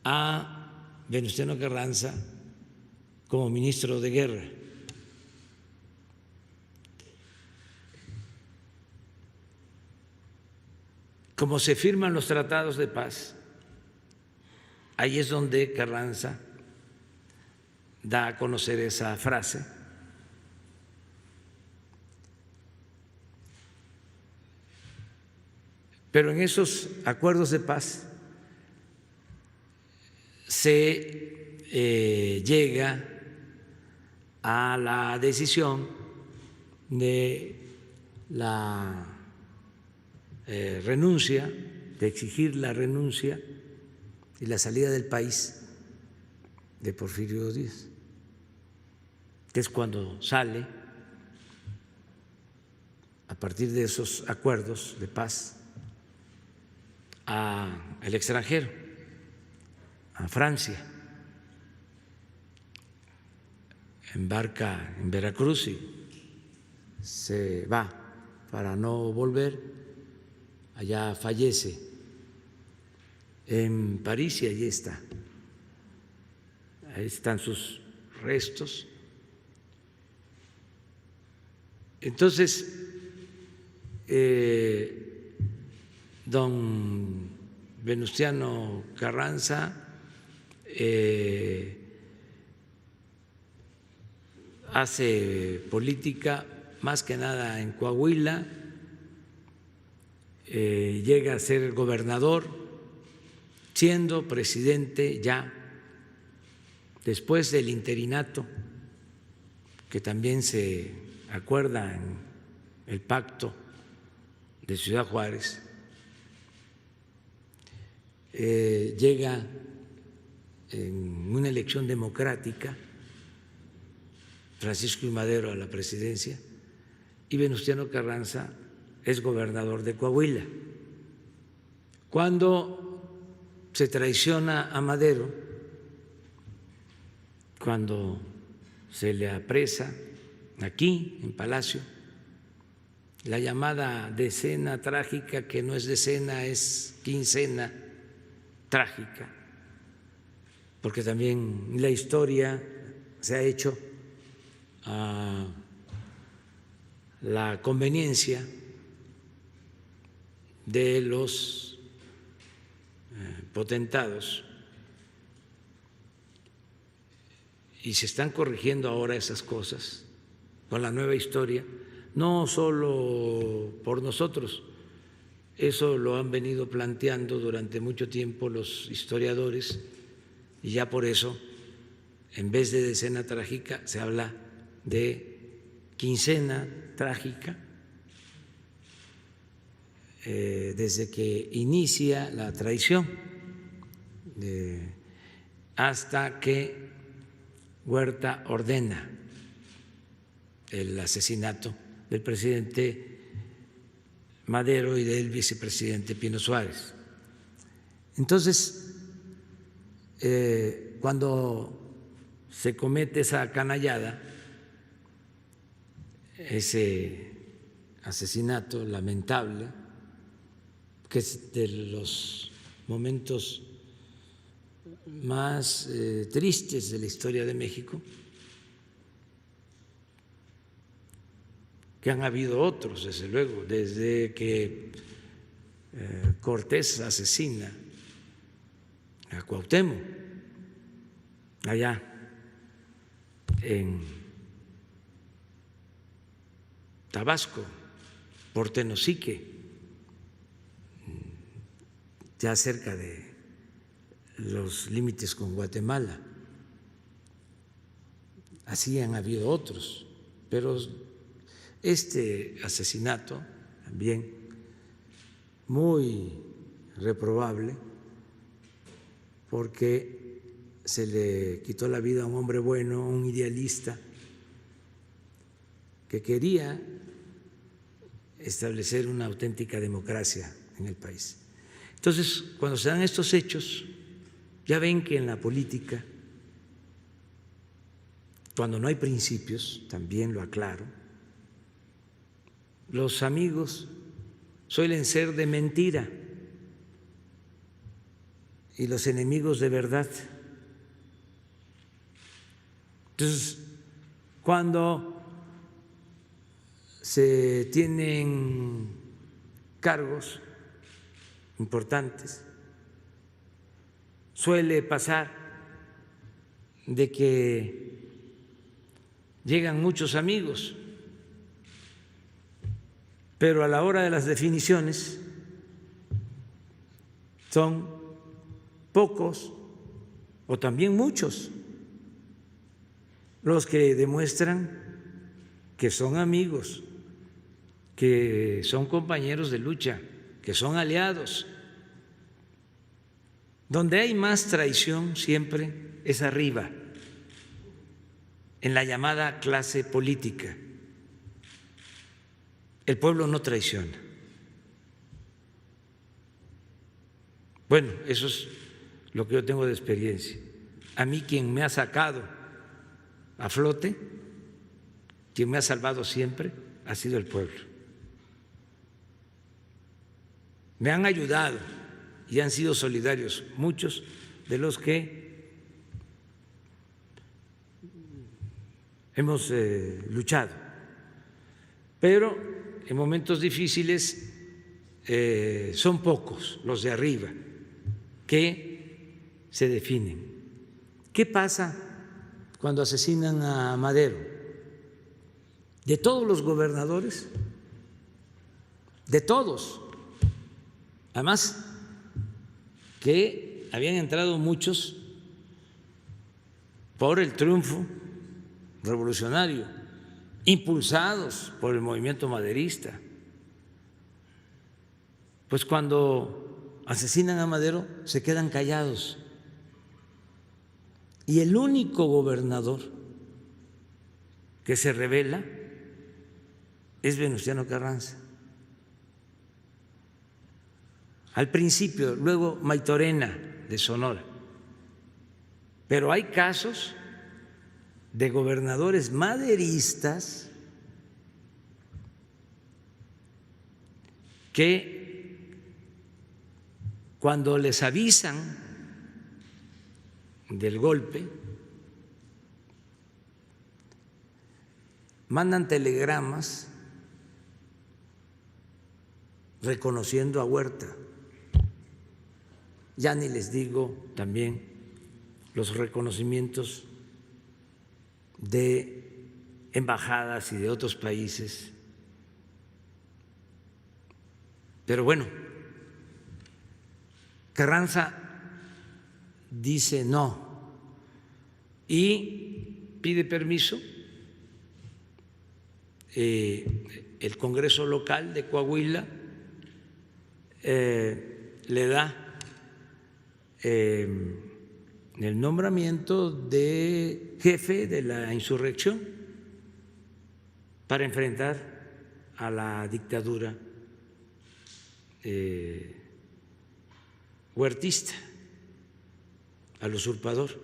a Venustiano Carranza como ministro de Guerra. Como se firman los tratados de paz, ahí es donde Carranza da a conocer esa frase. Pero en esos acuerdos de paz se llega a la decisión de la renuncia, de exigir la renuncia y la salida del país de Porfirio Díaz, que es cuando sale a partir de esos acuerdos de paz al extranjero, a Francia, embarca en Veracruz y se va para no volver. Allá fallece en París y allí está. Ahí están sus restos. Entonces, don Venustiano Carranza hace política más que nada en Coahuila. Llega a ser gobernador, siendo presidente ya después del interinato, que también se acuerda en el pacto de Ciudad Juárez. Llega en una elección democrática Francisco I. Madero a la presidencia y Venustiano Carranza es gobernador de Coahuila. Cuando se traiciona a Madero, cuando se le apresa aquí en Palacio, la llamada decena trágica, que no es decena, es quincena trágica, porque también la historia se ha hecho a la conveniencia de los potentados y se están corrigiendo ahora esas cosas con la nueva historia, no solo por nosotros, eso lo han venido planteando durante mucho tiempo los historiadores y ya por eso en vez de decena trágica se habla de quincena trágica. Desde que inicia la traición hasta que Huerta ordena el asesinato del presidente Madero y del vicepresidente Pino Suárez. Entonces, cuando se comete esa canallada, ese asesinato lamentable, que es de los momentos más tristes de la historia de México, que han habido otros, desde luego, desde que Cortés asesina a Cuauhtémoc, allá en Tabasco, por Tenosique, ya cerca de los límites con Guatemala. Así han habido otros, pero este asesinato también muy reprobable porque se le quitó la vida a un hombre bueno, un idealista, que quería establecer una auténtica democracia en el país. Entonces, cuando se dan estos hechos, ya ven que en la política, cuando no hay principios, también lo aclaro, los amigos suelen ser de mentira y los enemigos de verdad. Entonces, cuando se tienen cargos importantes, suele pasar de que llegan muchos amigos, pero a la hora de las definiciones son pocos o también muchos los que demuestran que son amigos, que son compañeros de lucha, que son aliados. Donde hay más traición siempre es arriba, en la llamada clase política. El pueblo no traiciona. Bueno, eso es lo que yo tengo de experiencia. A mí quien me ha sacado a flote, quien me ha salvado siempre, ha sido el pueblo. Me han ayudado y han sido solidarios muchos de los que hemos luchado. Pero en momentos difíciles son pocos los de arriba que se definen. ¿Qué pasa cuando asesinan a Madero? De todos los gobernadores, de todos, además que habían entrado muchos por el triunfo revolucionario, impulsados por el movimiento maderista. Pues cuando asesinan a Madero se quedan callados. Y el único gobernador que se rebela es Venustiano Carranza. Al principio, luego Maytorena de Sonora. Pero hay casos de gobernadores maderistas que cuando les avisan del golpe mandan telegramas reconociendo a Huerta. Ya ni les digo también los reconocimientos de embajadas y de otros países. Pero bueno, Carranza dice no y pide permiso. El Congreso local de Coahuila le da el nombramiento de jefe de la insurrección para enfrentar a la dictadura huertista, al usurpador.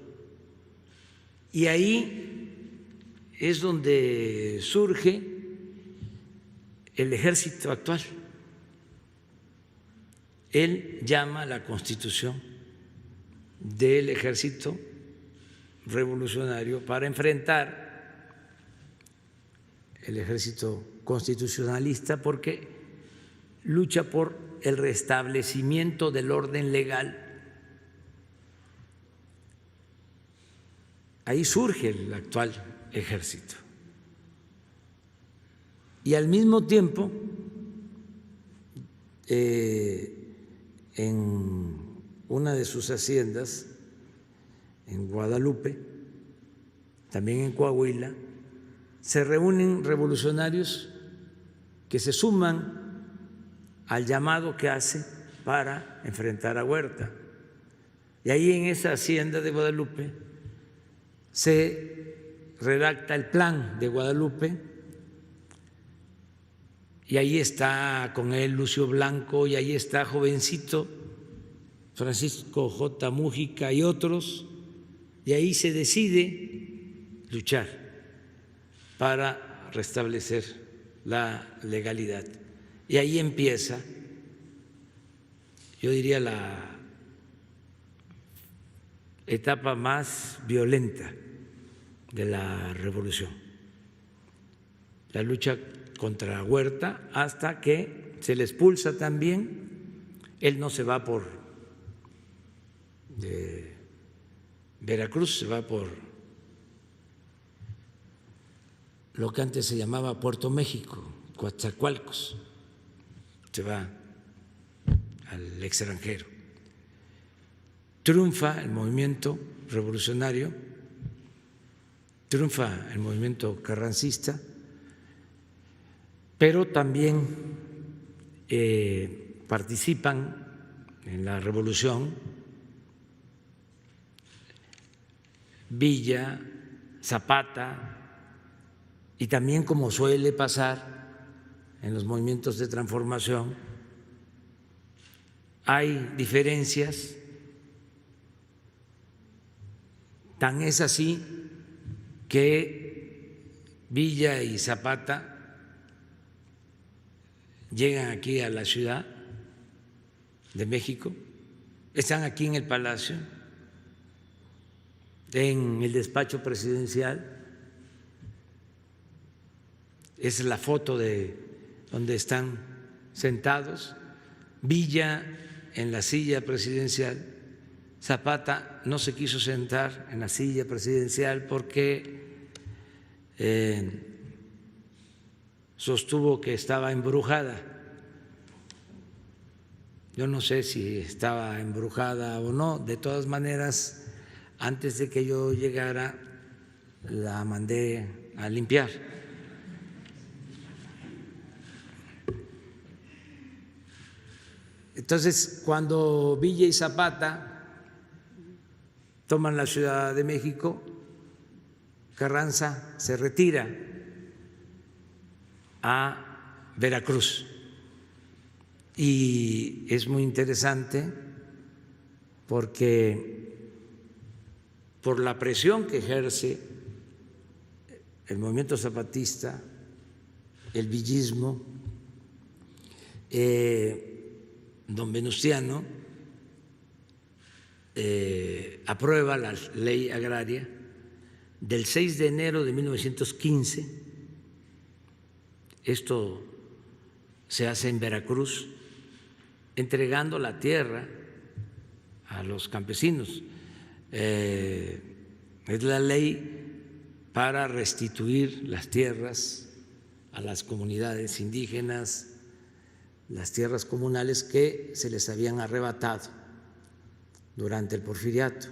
Y ahí es donde surge el ejército actual. Él llama a la constitución del ejército revolucionario para enfrentar el ejército constitucionalista, porque lucha por el restablecimiento del orden legal. Ahí surge el actual ejército. Y al mismo tiempo, en una de sus haciendas, en Guadalupe, también en Coahuila, se reúnen revolucionarios que se suman al llamado que hace para enfrentar a Huerta. Y ahí en esa hacienda de Guadalupe se redacta el plan de Guadalupe y ahí está con él Lucio Blanco y ahí está jovencito Francisco J. Mújica y otros, y ahí se decide luchar para restablecer la legalidad. Y ahí empieza, yo diría, la etapa más violenta de la revolución, la lucha contra Huerta, hasta que se le expulsa también. Él no se va por Veracruz, se va por lo que antes se llamaba Puerto México, Coatzacoalcos, se va al extranjero. Triunfa el movimiento revolucionario, triunfa el movimiento carrancista, pero también participan en la revolución Villa, Zapata, y también, como suele pasar en los movimientos de transformación, hay diferencias. Tan es así que Villa y Zapata llegan aquí a la Ciudad de México, están aquí en el Palacio, en el despacho presidencial. Es la foto de donde están sentados, Villa en la silla presidencial. Zapata no se quiso sentar en la silla presidencial porque sostuvo que estaba embrujada. Yo no sé si estaba embrujada o no, de todas maneras, antes de que yo llegara, la mandé a limpiar. Entonces, cuando Villa y Zapata toman la Ciudad de México, Carranza se retira a Veracruz. Y es muy interesante porque por la presión que ejerce el movimiento zapatista, el villismo, don Venustiano aprueba la ley agraria del 6 de enero de 1915. Esto se hace en Veracruz, entregando la tierra a los campesinos. Es la ley para restituir las tierras a las comunidades indígenas, las tierras comunales que se les habían arrebatado durante el Porfiriato.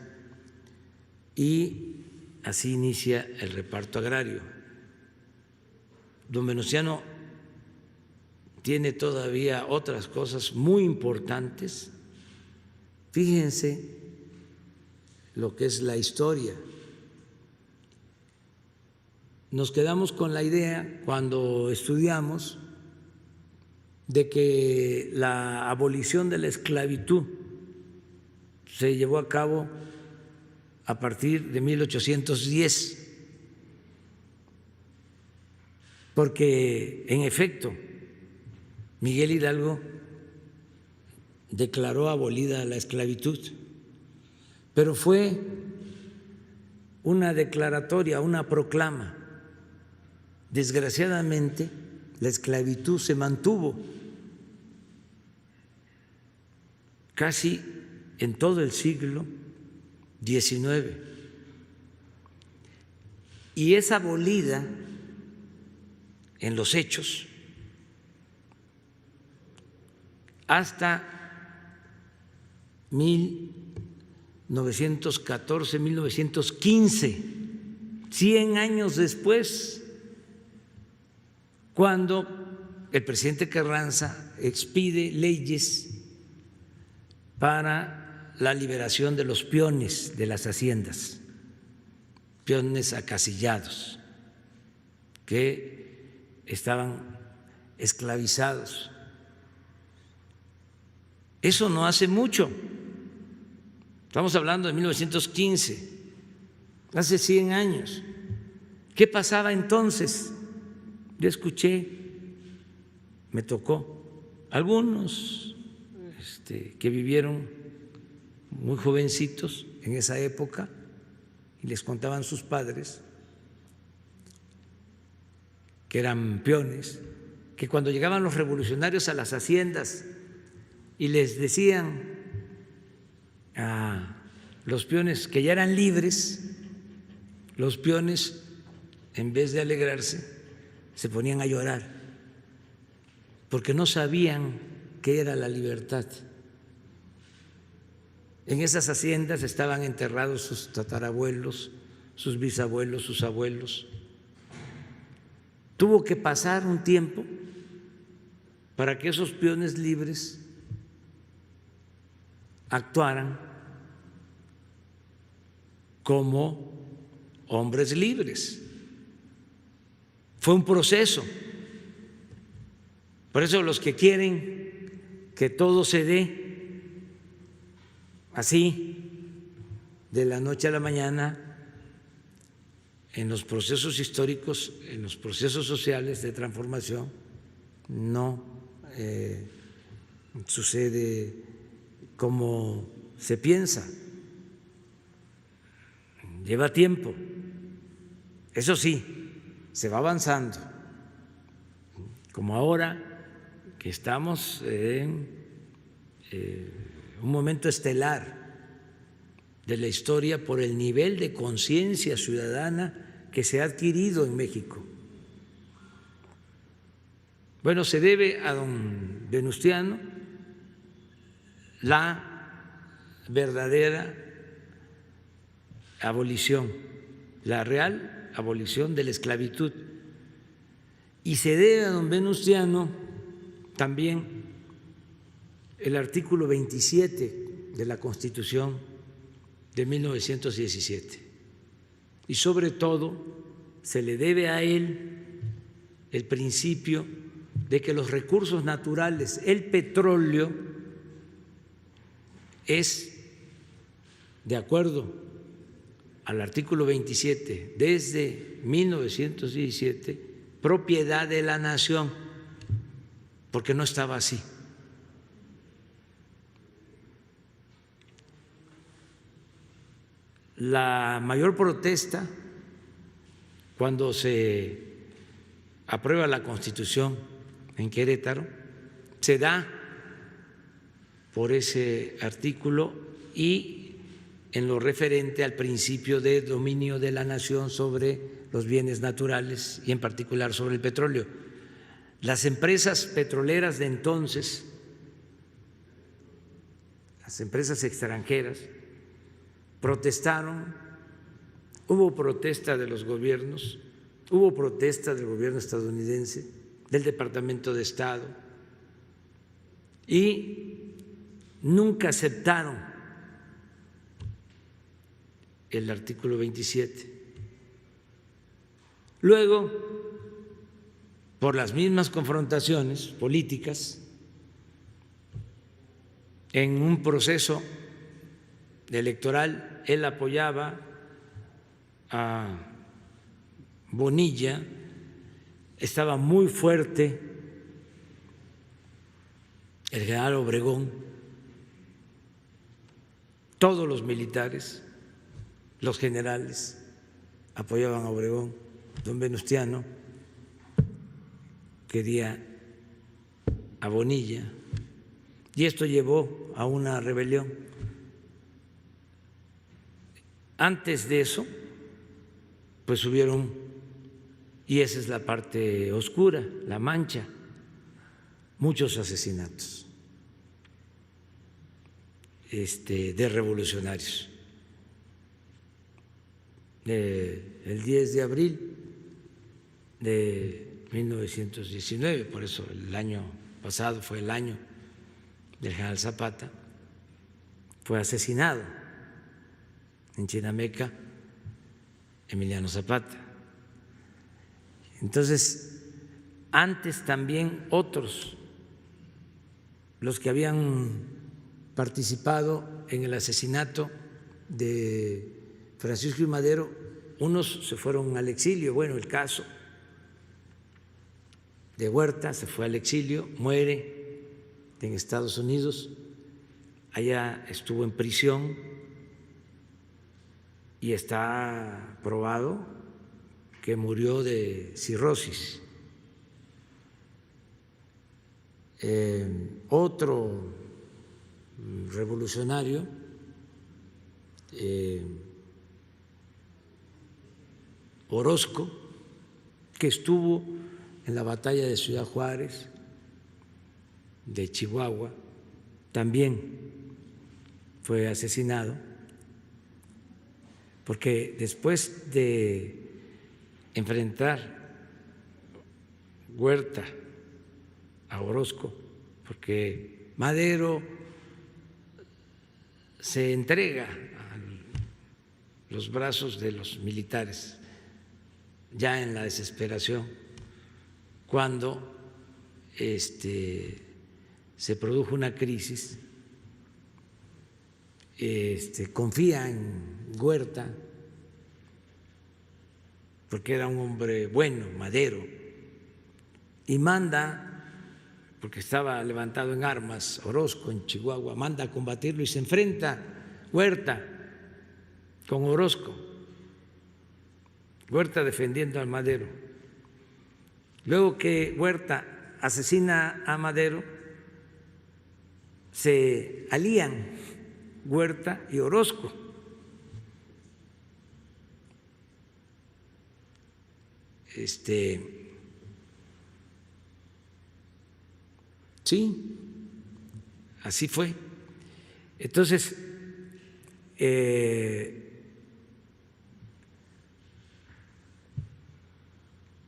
Y así inicia el reparto agrario. Don Venustiano tiene todavía otras cosas muy importantes. Fíjense lo que es la historia. Nos quedamos con la idea cuando estudiamos de que la abolición de la esclavitud se llevó a cabo a partir de 1810, porque en efecto Miguel Hidalgo declaró abolida la esclavitud, pero fue una declaratoria, una proclama. Desgraciadamente, la esclavitud se mantuvo casi en todo el siglo XIX y es abolida en los hechos hasta 1914, 1915, 100 años después, cuando el presidente Carranza expide leyes para la liberación de los peones de las haciendas, peones acasillados que estaban esclavizados. Eso no hace mucho, estamos hablando de 1915, hace 100 años. ¿Qué pasaba entonces? Yo escuché, me tocó, algunos que vivieron muy jovencitos en esa época y les contaban sus padres que eran peones, que cuando llegaban los revolucionarios a las haciendas y les decían a los peones que ya eran libres, los peones, en vez de alegrarse, se ponían a llorar, porque no sabían qué era la libertad. En esas haciendas estaban enterrados sus tatarabuelos, sus bisabuelos, sus abuelos. Tuvo que pasar un tiempo para que esos peones libres actuaran como hombres libres. Fue un proceso. Por eso los que quieren que todo se dé así, de la noche a la mañana, en los procesos históricos, en los procesos sociales de transformación, no sucede como se piensa. Lleva tiempo. Eso sí, se va avanzando. Como ahora que estamos en un momento estelar de la historia por el nivel de conciencia ciudadana que se ha adquirido en México. Bueno, se debe a don Venustiano la verdadera abolición, la real abolición de la esclavitud. Y se debe a don Venustiano también el artículo 27 de la Constitución de 1917. Y sobre todo se le debe a él el principio de que los recursos naturales, el petróleo, es, de acuerdo al artículo 27, desde 1917, propiedad de la nación, porque no estaba así. La mayor protesta cuando se aprueba la Constitución en Querétaro se da por ese artículo y en lo referente al principio de dominio de la nación sobre los bienes naturales y en particular sobre el petróleo. Las empresas petroleras de entonces, las empresas extranjeras, protestaron, hubo protesta de los gobiernos, hubo protesta del gobierno estadounidense, del Departamento de Estado, y nunca aceptaron el artículo 27. Luego, por las mismas confrontaciones políticas, en un proceso electoral, él apoyaba a Bonilla, estaba muy fuerte el general Obregón, todos los militares, los generales apoyaban a Obregón, don Venustiano quería a Bonilla, y esto llevó a una rebelión. Antes de eso, pues hubieron, y esa es la parte oscura, la mancha, muchos asesinatos de revolucionarios. El 10 de abril de 1919, por eso el año pasado fue el año del general Zapata, fue asesinado en Chinameca Emiliano Zapata. Entonces, antes también otros, los que habían participado en el asesinato de Francisco I. Madero, unos se fueron al exilio. Bueno, el caso de Huerta se fue al exilio, muere en Estados Unidos, allá estuvo en prisión y está probado que murió de cirrosis. Otro revolucionario, Orozco, que estuvo en la batalla de Ciudad Juárez, de Chihuahua, también fue asesinado, porque después de enfrentar Huerta a Orozco, porque Madero se entrega a los brazos de los militares ya en la desesperación, cuando se produjo una crisis, confía en Huerta, porque era un hombre bueno, Madero, y manda, porque estaba levantado en armas Orozco en Chihuahua, manda a combatirlo y se enfrenta Huerta con Orozco, Huerta defendiendo al Madero. Luego que Huerta asesina a Madero, se alían Huerta y Orozco. Sí, así fue. Entonces,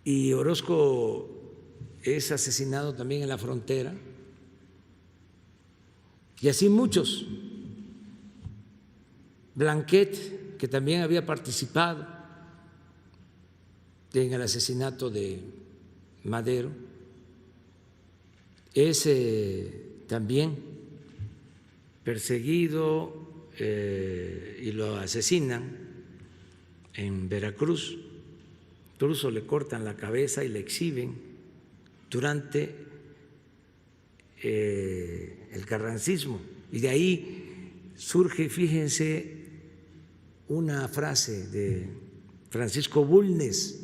y Orozco es asesinado también en la frontera, y así muchos. Blanquet, que también había participado en el asesinato de Madero, es también perseguido y lo asesinan en Veracruz. Incluso le cortan la cabeza y le exhiben durante el carrancismo. Y de ahí surge, fíjense, una frase de Francisco Bulnes,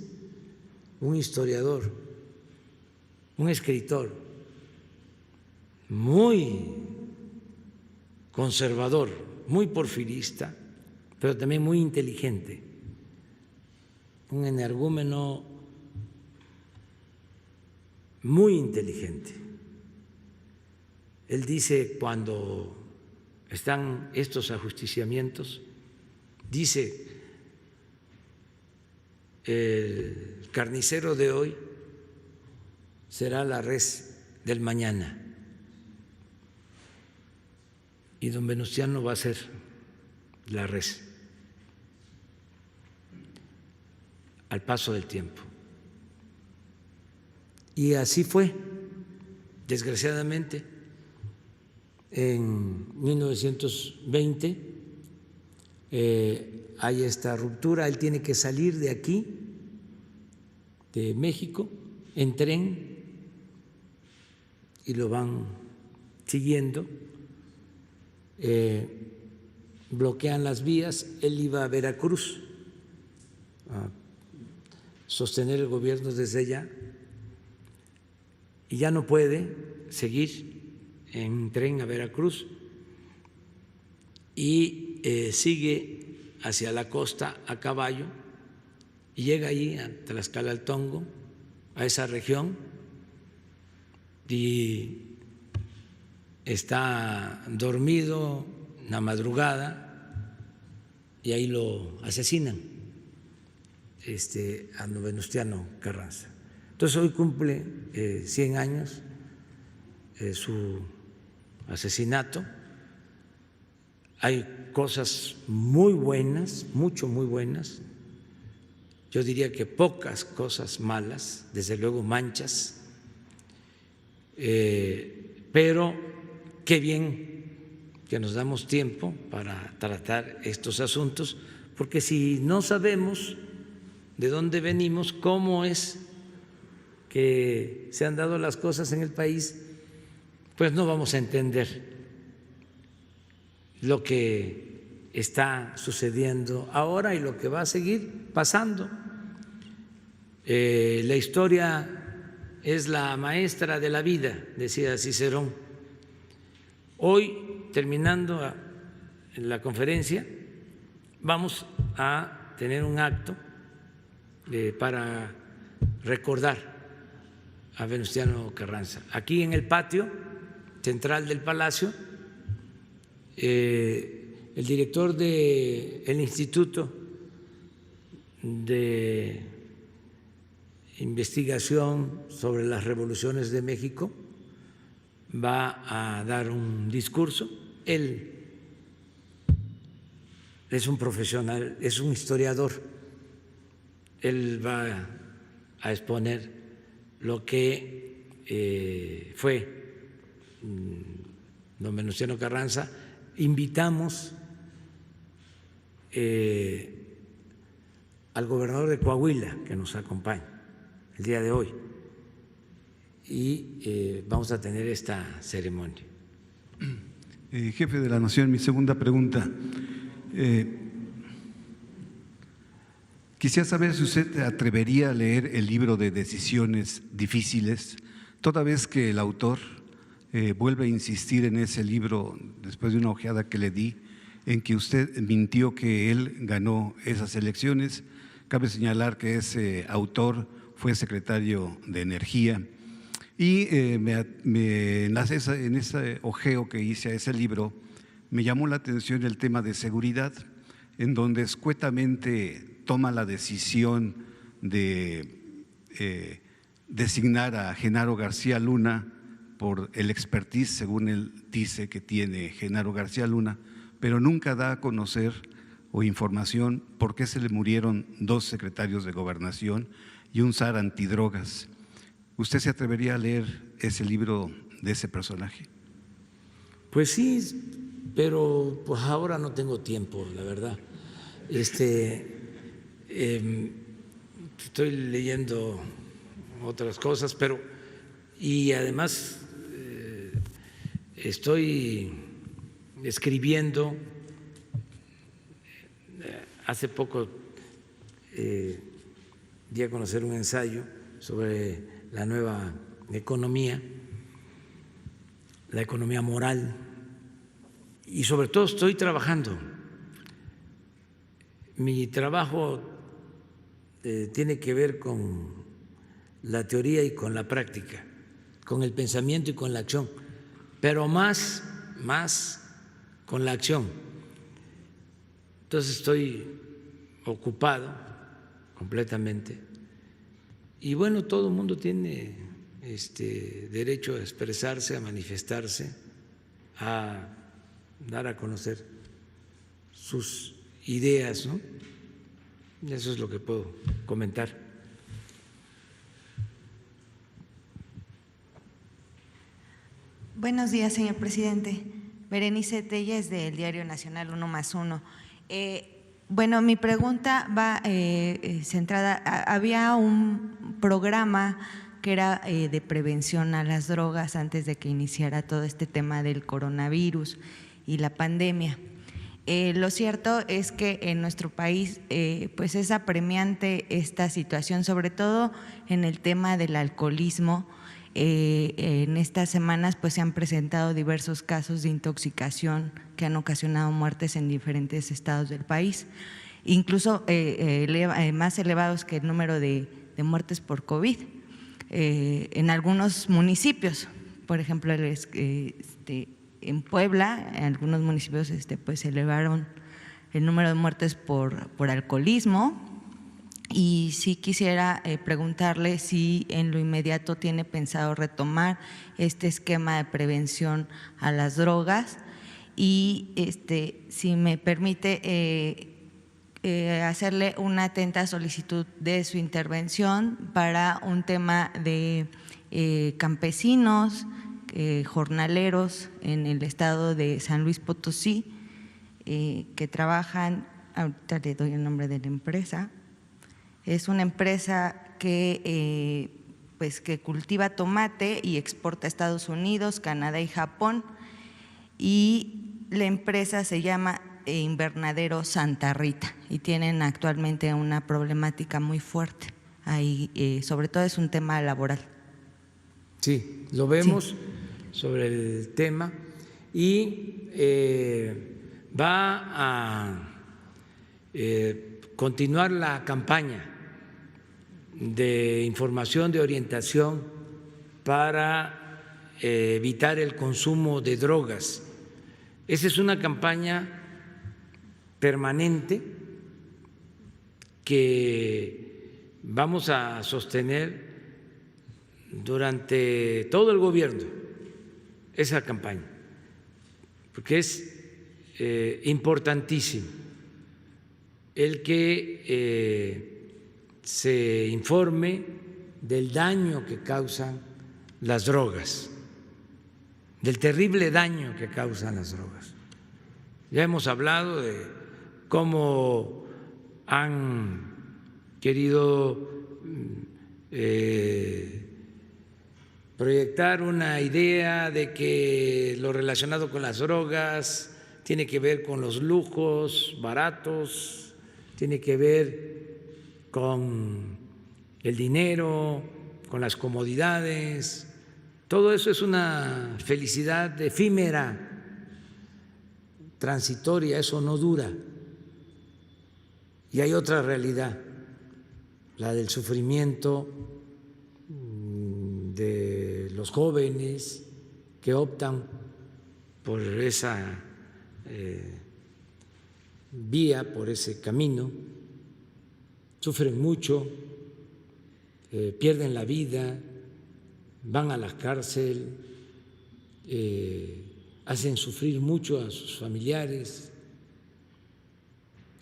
un historiador, un escritor muy conservador, muy porfirista, pero también muy inteligente, un energúmeno muy inteligente. Él dice, cuando están estos ajusticiamientos, dice, el carnicero de hoy será la res del mañana y don Venustiano va a ser la res al paso del tiempo. Y así fue, desgraciadamente. En 1920 hay esta ruptura, él tiene que salir de aquí, de México, en tren, y lo van siguiendo, bloquean las vías, él iba a Veracruz a sostener el gobierno desde allá, y ya no puede seguir en tren a Veracruz y sigue hacia la costa a caballo y llega allí a Tlaxcala-Altongo, a esa región, y está dormido en la madrugada y ahí lo asesinan a Venustiano Carranza. Entonces hoy cumple 100 años su asesinato. hay cosas muy buenas, muy buenas. Yo diría que pocas cosas malas, desde luego manchas, pero qué bien que nos damos tiempo para tratar estos asuntos, porque si no sabemos de dónde venimos, cómo es que se han dado las cosas en el país, pues no vamos a entender lo que está sucediendo ahora y lo que va a seguir pasando. La historia es la maestra de la vida, decía Cicerón. Hoy, terminando la conferencia, vamos a tener un acto para recordar a Venustiano Carranza. Aquí en el patio central del Palacio, el director del Instituto de Investigación sobre las Revoluciones de México va a dar un discurso. Él es un profesional, es un historiador. Él va a exponer lo que fue don Venustiano Carranza. Invitamos al gobernador de Coahuila que nos acompaña el día de hoy y vamos a tener esta ceremonia. Jefe de la Nación, mi segunda pregunta. Quisiera saber si usted se atrevería a leer el libro de Decisiones Difíciles, toda vez que el autor vuelve a insistir en ese libro, después de una ojeada que le di, en que usted mintió que él ganó esas elecciones. Cabe señalar que ese autor fue secretario de Energía y en ese ojeo que hice a ese libro me llamó la atención el tema de seguridad, en donde escuetamente toma la decisión de designar a Genaro García Luna por el expertise, según él dice que tiene Genaro García Luna, pero nunca da a conocer o información por qué se le murieron 2 secretarios de Gobernación y un zar antidrogas. ¿Usted se atrevería a leer ese libro de ese personaje? Pues sí, pero pues ahora no tengo tiempo, la verdad. Estoy leyendo otras cosas, pero y además estoy escribiendo. Hace poco di a conocer un ensayo sobre la nueva economía, la economía moral, y sobre todo estoy trabajando. Mi trabajo tiene que ver con la teoría y con la práctica, con el pensamiento y con la acción, pero más con la acción. Entonces estoy ocupado completamente y bueno, todo el mundo tiene derecho a expresarse, a manifestarse, a dar a conocer sus ideas, ¿no? Eso es lo que puedo comentar. Buenos días, señor presidente. Berenice Telles, del Diario Nacional 1+1. Bueno, mi pregunta va centrada. Había un programa que era de prevención a las drogas antes de que iniciara todo este tema del coronavirus y la pandemia. Lo cierto es que en nuestro país pues es apremiante esta situación, sobre todo en el tema del alcoholismo. En estas semanas pues se han presentado diversos casos de intoxicación que han ocasionado muertes en diferentes estados del país, incluso más elevados que el número de muertes por COVID en algunos municipios. Por ejemplo, en Puebla, en algunos municipios pues se elevaron el número de muertes por alcoholismo. Y sí quisiera preguntarle si en lo inmediato tiene pensado retomar este esquema de prevención a las drogas y si me permite hacerle una atenta solicitud de su intervención para un tema de campesinos, jornaleros en el estado de San Luis Potosí, que trabajan, ahorita le doy el nombre de la empresa, es una empresa que que cultiva tomate y exporta a Estados Unidos, Canadá y Japón, y la empresa se llama Invernadero Santa Rita y tienen actualmente una problemática muy fuerte ahí, sobre todo es un tema laboral. Sí, lo vemos sobre el tema y va a continuar la campaña de información, de orientación para evitar el consumo de drogas. Esa es una campaña permanente que vamos a sostener durante todo el gobierno, esa campaña, porque es importantísimo el que se informe del daño que causan las drogas, del terrible daño que causan las drogas. Ya hemos hablado de cómo han querido proyectar una idea de que lo relacionado con las drogas tiene que ver con los lujos baratos, tiene que ver con el dinero, con las comodidades. Todo eso es una felicidad efímera, transitoria, eso no dura. Y hay otra realidad, la del sufrimiento de los jóvenes que optan por esa vía, por ese camino, sufren mucho, pierden la vida, van a la cárcel, hacen sufrir mucho a sus familiares,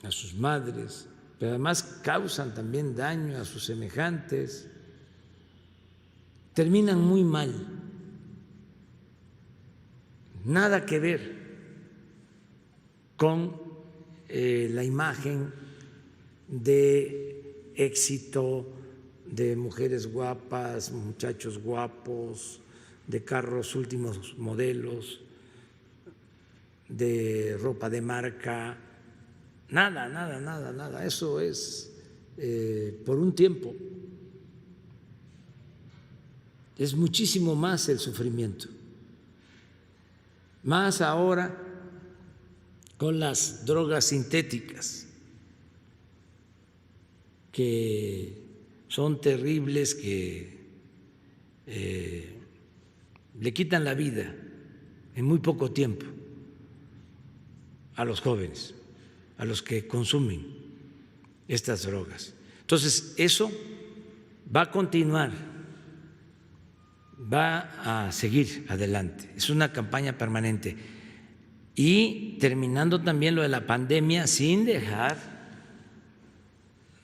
a sus madres, pero además causan también daño a sus semejantes, terminan muy mal, nada que ver con la imagen de éxito de mujeres guapas, muchachos guapos, de carros últimos modelos, de ropa de marca, nada, nada, nada, nada. Eso es por un tiempo. Es muchísimo más el sufrimiento, más ahora con las drogas sintéticas, que son terribles, que le quitan la vida en muy poco tiempo a los jóvenes, a los que consumen estas drogas. Entonces, eso va a continuar, va a seguir adelante. Es una campaña permanente. Y terminando también lo de la pandemia, sin dejar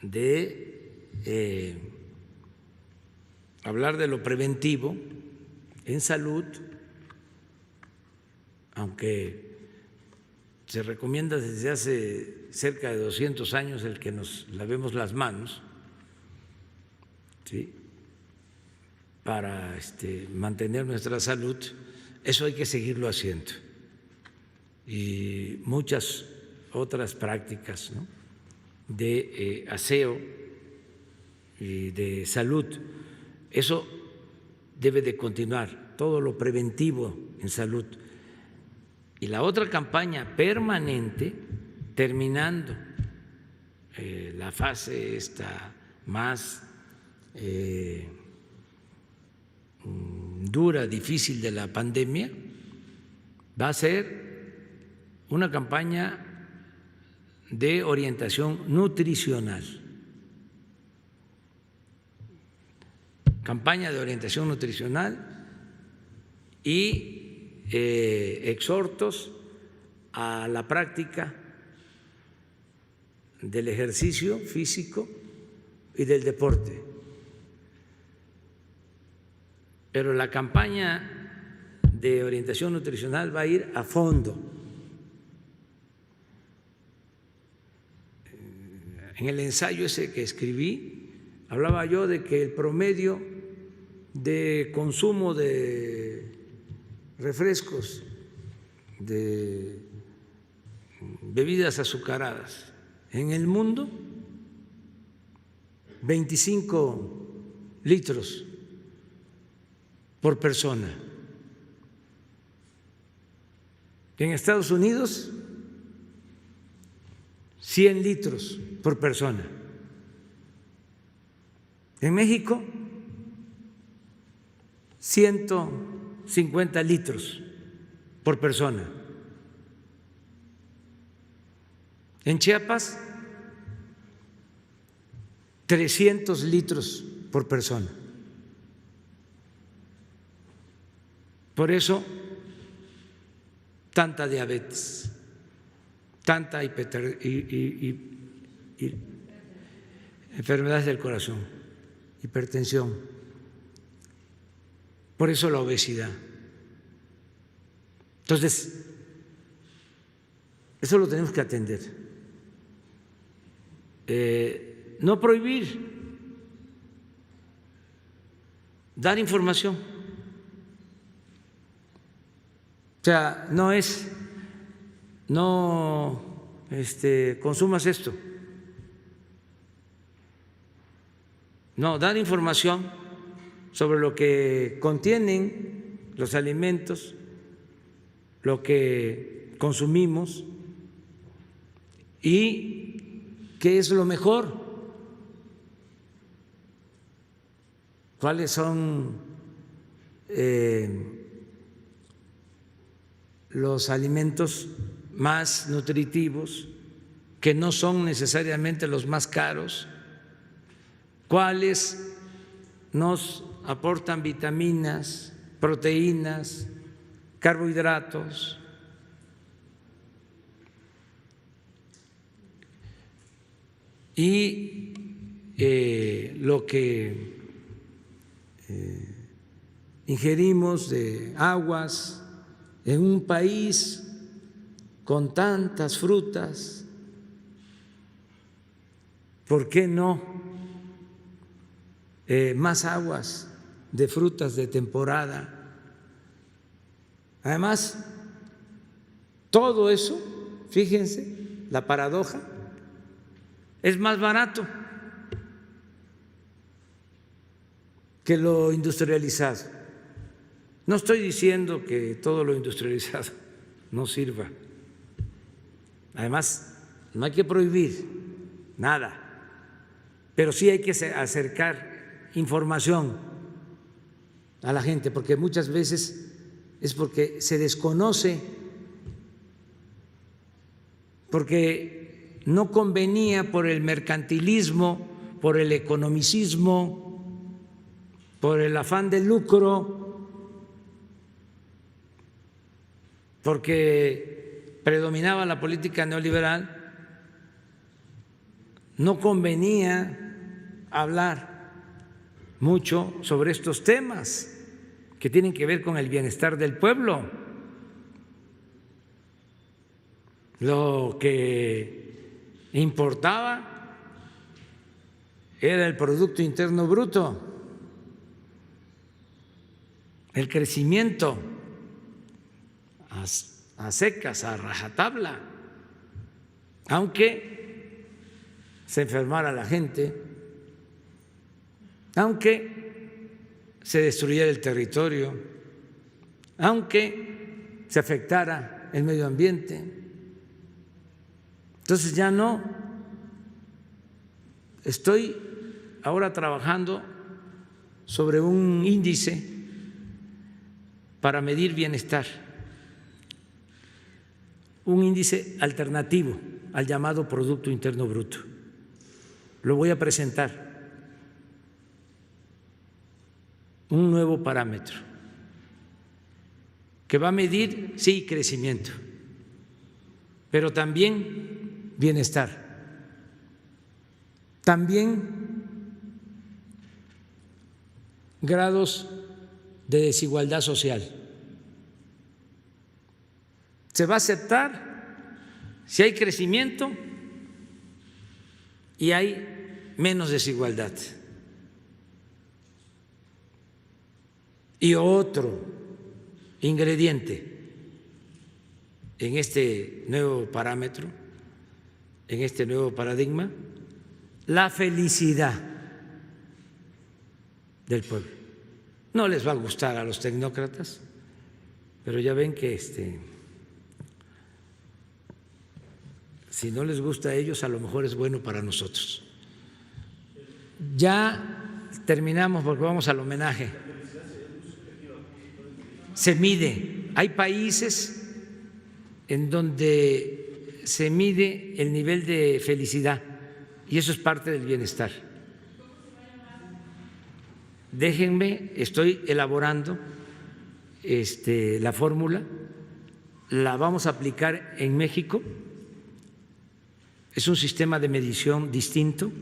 de hablar de lo preventivo en salud, aunque se recomienda desde hace cerca de 200 años el que nos lavemos las manos, ¿sí?, para mantener nuestra salud. Eso hay que seguirlo haciendo, y muchas otras prácticas, ¿no?, de aseo y de salud. Eso debe de continuar, todo lo preventivo en salud. Y la otra campaña permanente, terminando la fase esta más dura, difícil de la pandemia, va a ser una campaña de orientación nutricional. Campaña de orientación nutricional y exhortos a la práctica del ejercicio físico y del deporte. Pero la campaña de orientación nutricional va a ir a fondo. En el ensayo ese que escribí, hablaba yo de que el promedio de consumo de refrescos, de bebidas azucaradas en el mundo, 25 litros por persona. En Estados Unidos, 100 litros por persona. En México, 150 litros por persona. En Chiapas, 300 litros por persona. Por eso, tanta diabetes, tanta enfermedades del corazón, hipertensión, por eso la obesidad. Entonces, eso lo tenemos que atender. No prohibir, dar información. O sea, no es, no consumas esto. No, dar información sobre lo que contienen los alimentos, lo que consumimos y qué es lo mejor, cuáles son los alimentos más nutritivos, que no son necesariamente los más caros, cuáles nos aportan vitaminas, proteínas, carbohidratos. Y lo que ingerimos de aguas en un país con tantas frutas, ¿por qué no más aguas de frutas de temporada? Además, todo eso, fíjense, la paradoja, es más barato que lo industrializado. No estoy diciendo que todo lo industrializado no sirva. Además, no hay que prohibir nada, pero sí hay que acercar información a la gente, porque muchas veces es porque se desconoce, porque no convenía por el mercantilismo, por el economicismo, por el afán de lucro, porque predominaba la política neoliberal, no convenía hablar mucho sobre estos temas que tienen que ver con el bienestar del pueblo. Lo que importaba era el Producto Interno Bruto, el crecimiento a secas, a rajatabla, aunque se enfermara la gente, aunque se destruyera el territorio, aunque se afectara el medio ambiente. Entonces ya no estoy ahora trabajando sobre un índice para medir bienestar, un índice alternativo al llamado Producto Interno Bruto. Lo voy a presentar, un nuevo parámetro que va a medir, sí, crecimiento, pero también bienestar. También grados de desigualdad social. Se va a aceptar si hay crecimiento y hay menos desigualdad. Y otro ingrediente en este nuevo parámetro, en este nuevo paradigma, la felicidad del pueblo. No les va a gustar a los tecnócratas, pero ya ven que si no les gusta a ellos, a lo mejor es bueno para nosotros. Ya terminamos porque vamos al homenaje. Se mide. Hay países en donde se mide el nivel de felicidad y eso es parte del bienestar. Déjenme, estoy elaborando la fórmula, la vamos a aplicar en México. Es un sistema de medición distinto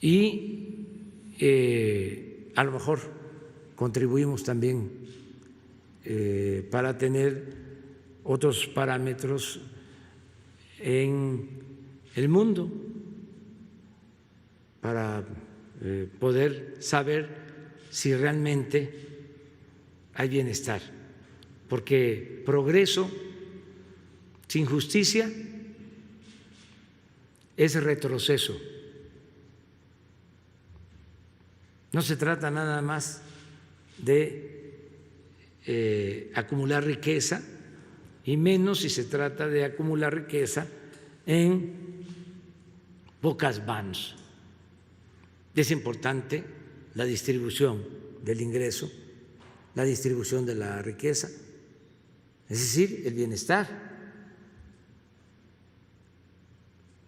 y a lo mejor contribuimos también para tener otros parámetros en el mundo, para poder saber si realmente hay bienestar, porque progreso sin justicia es retroceso. No se trata nada más de acumular riqueza, y menos si se trata de acumular riqueza en pocas manos. Es importante la distribución del ingreso, la distribución de la riqueza, es decir, el bienestar.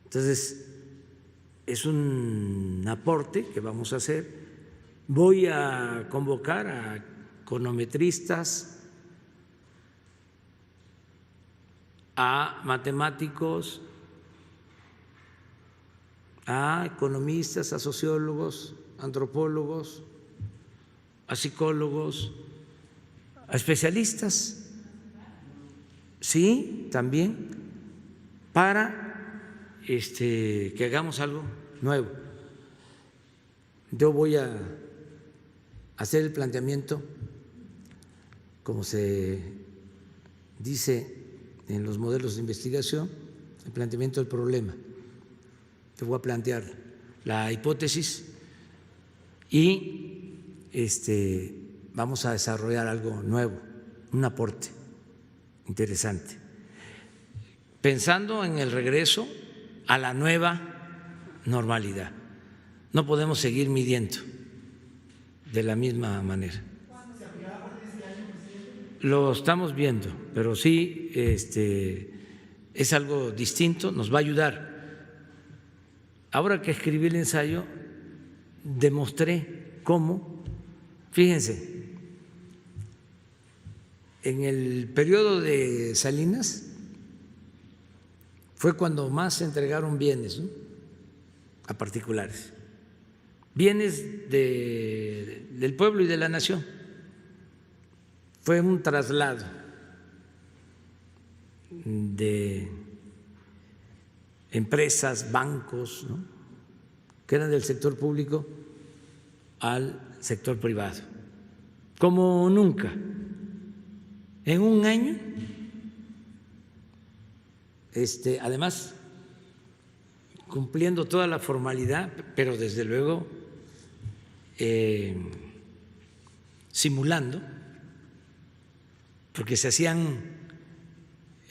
Entonces, es un aporte que vamos a hacer. Voy a convocar a econometristas, a matemáticos, a economistas, a sociólogos, antropólogos, a psicólogos, a especialistas, sí, también, para que hagamos algo nuevo. Yo voy a hacer el planteamiento, como se dice en los modelos de investigación, el planteamiento del problema. Te voy a plantear la hipótesis y vamos a desarrollar algo nuevo, un aporte interesante, pensando en el regreso a la nueva normalidad. No podemos seguir midiendo de la misma manera. Lo estamos viendo, pero sí es algo distinto, nos va a ayudar. Ahora que escribí el ensayo, demostré cómo, fíjense, en el periodo de Salinas fue cuando más se entregaron bienes, ¿no?, a particulares, bienes del pueblo y de la nación. Fue un traslado de empresas, bancos, ¿no?, que eran del sector público al sector privado, como nunca. En un año, además, cumpliendo toda la formalidad, pero desde luego simulando, porque se hacían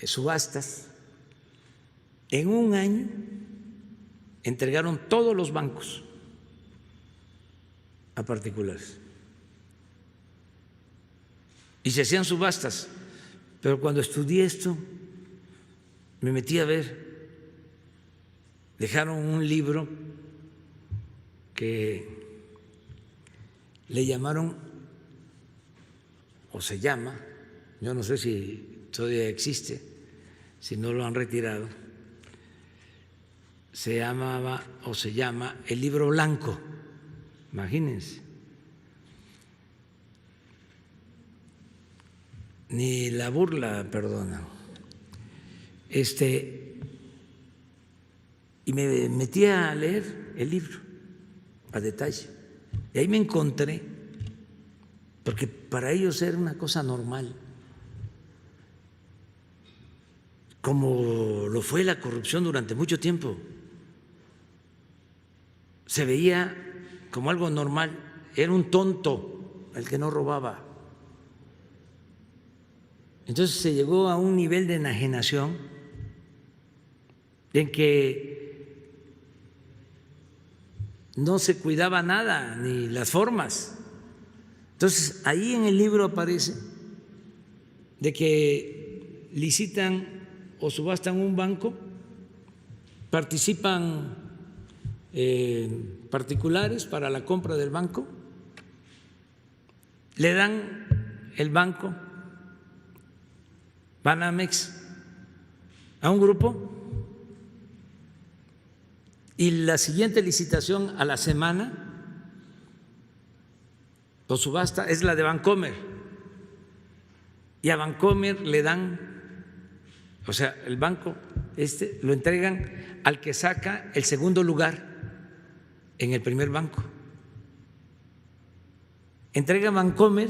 subastas. En un año entregaron todos los bancos a particulares y se hacían subastas. Pero cuando estudié esto, me metí a ver, dejaron un libro que le llamaron, o se llama, yo no sé si todavía existe, si no lo han retirado, se llamaba o se llama el Libro Blanco, imagínense. Ni la burla perdona. Y me metí a leer el libro a detalle. Y ahí me encontré, porque para ellos era una cosa normal, como lo fue la corrupción durante mucho tiempo. Se veía como algo normal, era un tonto el que no robaba. Entonces se llegó a un nivel de enajenación en que no se cuidaba nada, ni las formas. Entonces ahí en el libro aparece de que licitan o subastan un banco, participan particulares para la compra del banco, le dan el banco Banamex a un grupo y la siguiente licitación a la semana o subasta es la de Bancomer y a Bancomer le dan, o sea, el banco lo entregan al que saca el segundo lugar en el primer banco. Entrega Bancomer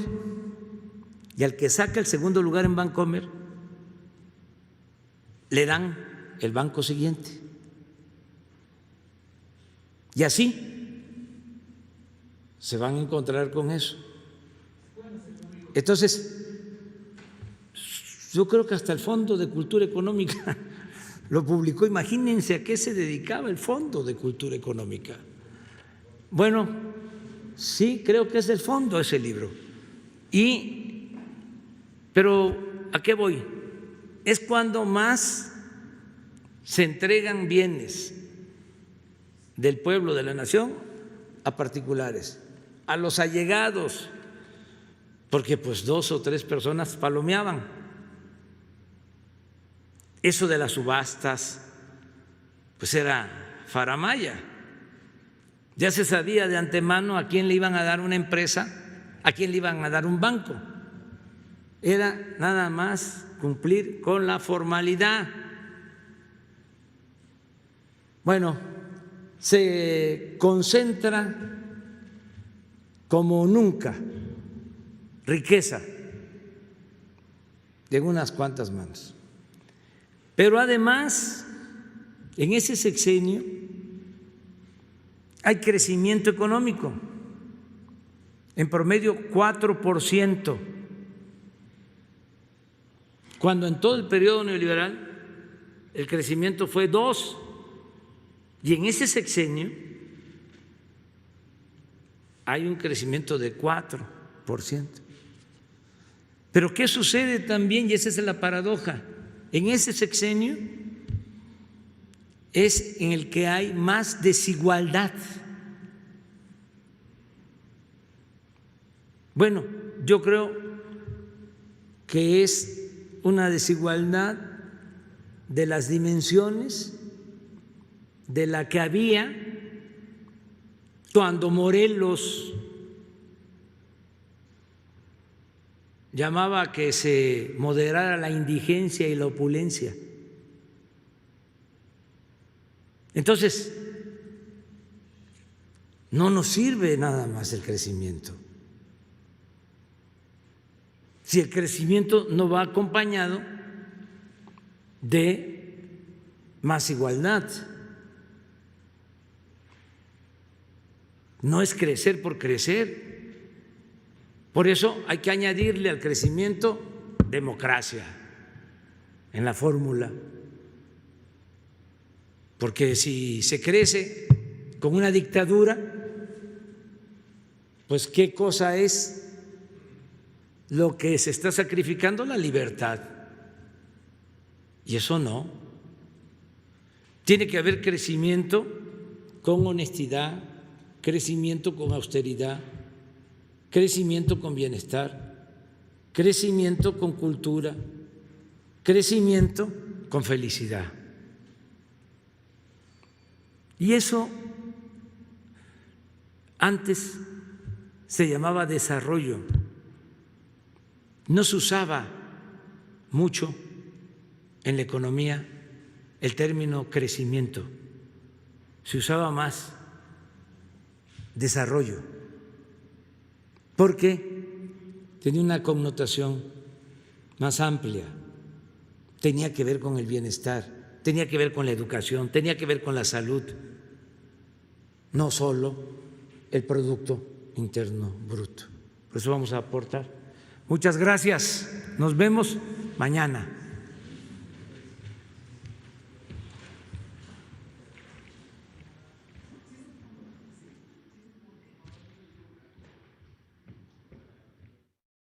y al que saca el segundo lugar en Bancomer le dan el banco siguiente. Y así se van a encontrar con eso. Entonces, yo creo que hasta el Fondo de Cultura Económica lo publicó. Imagínense a qué se dedicaba el Fondo de Cultura Económica. Bueno, sí, creo que es del fondo ese libro. Pero ¿a qué voy? Es cuando más se entregan bienes del pueblo, de la nación, a particulares, a los allegados, porque pues 2 o 3 personas palomeaban. Eso de las subastas, pues era faramaya. Ya se sabía de antemano a quién le iban a dar una empresa, a quién le iban a dar un banco. Era nada más cumplir con la formalidad. Bueno, se concentra como nunca riqueza en unas cuantas manos. Pero además, en ese sexenio hay crecimiento económico, en promedio 4%, cuando en todo el periodo neoliberal el crecimiento fue 2%, y en ese sexenio hay un crecimiento de 4%. Pero ¿qué sucede también? Y esa es la paradoja. En ese sexenio es en el que hay más desigualdad. Bueno, yo creo que es una desigualdad de las dimensiones de la que había cuando Morelos llamaba a que se moderara la indigencia y la opulencia. Entonces, no nos sirve nada más el crecimiento. Si el crecimiento no va acompañado de más igualdad. No es crecer por crecer. Por eso hay que añadirle al crecimiento democracia en la fórmula. Porque si se crece con una dictadura, pues ¿qué cosa es lo que se está sacrificando? La libertad. Y eso no. Tiene que haber crecimiento con honestidad, crecimiento con austeridad, crecimiento con bienestar. crecimiento con cultura, crecimiento con felicidad. Y eso antes se llamaba desarrollo, no se usaba mucho en la economía el término crecimiento, se usaba más desarrollo, porque tenía una connotación más amplia, tenía que ver con el bienestar, tenía que ver con la educación, tenía que ver con la salud, no solo el Producto Interno Bruto. Por eso vamos a aportar. Muchas gracias. Nos vemos mañana.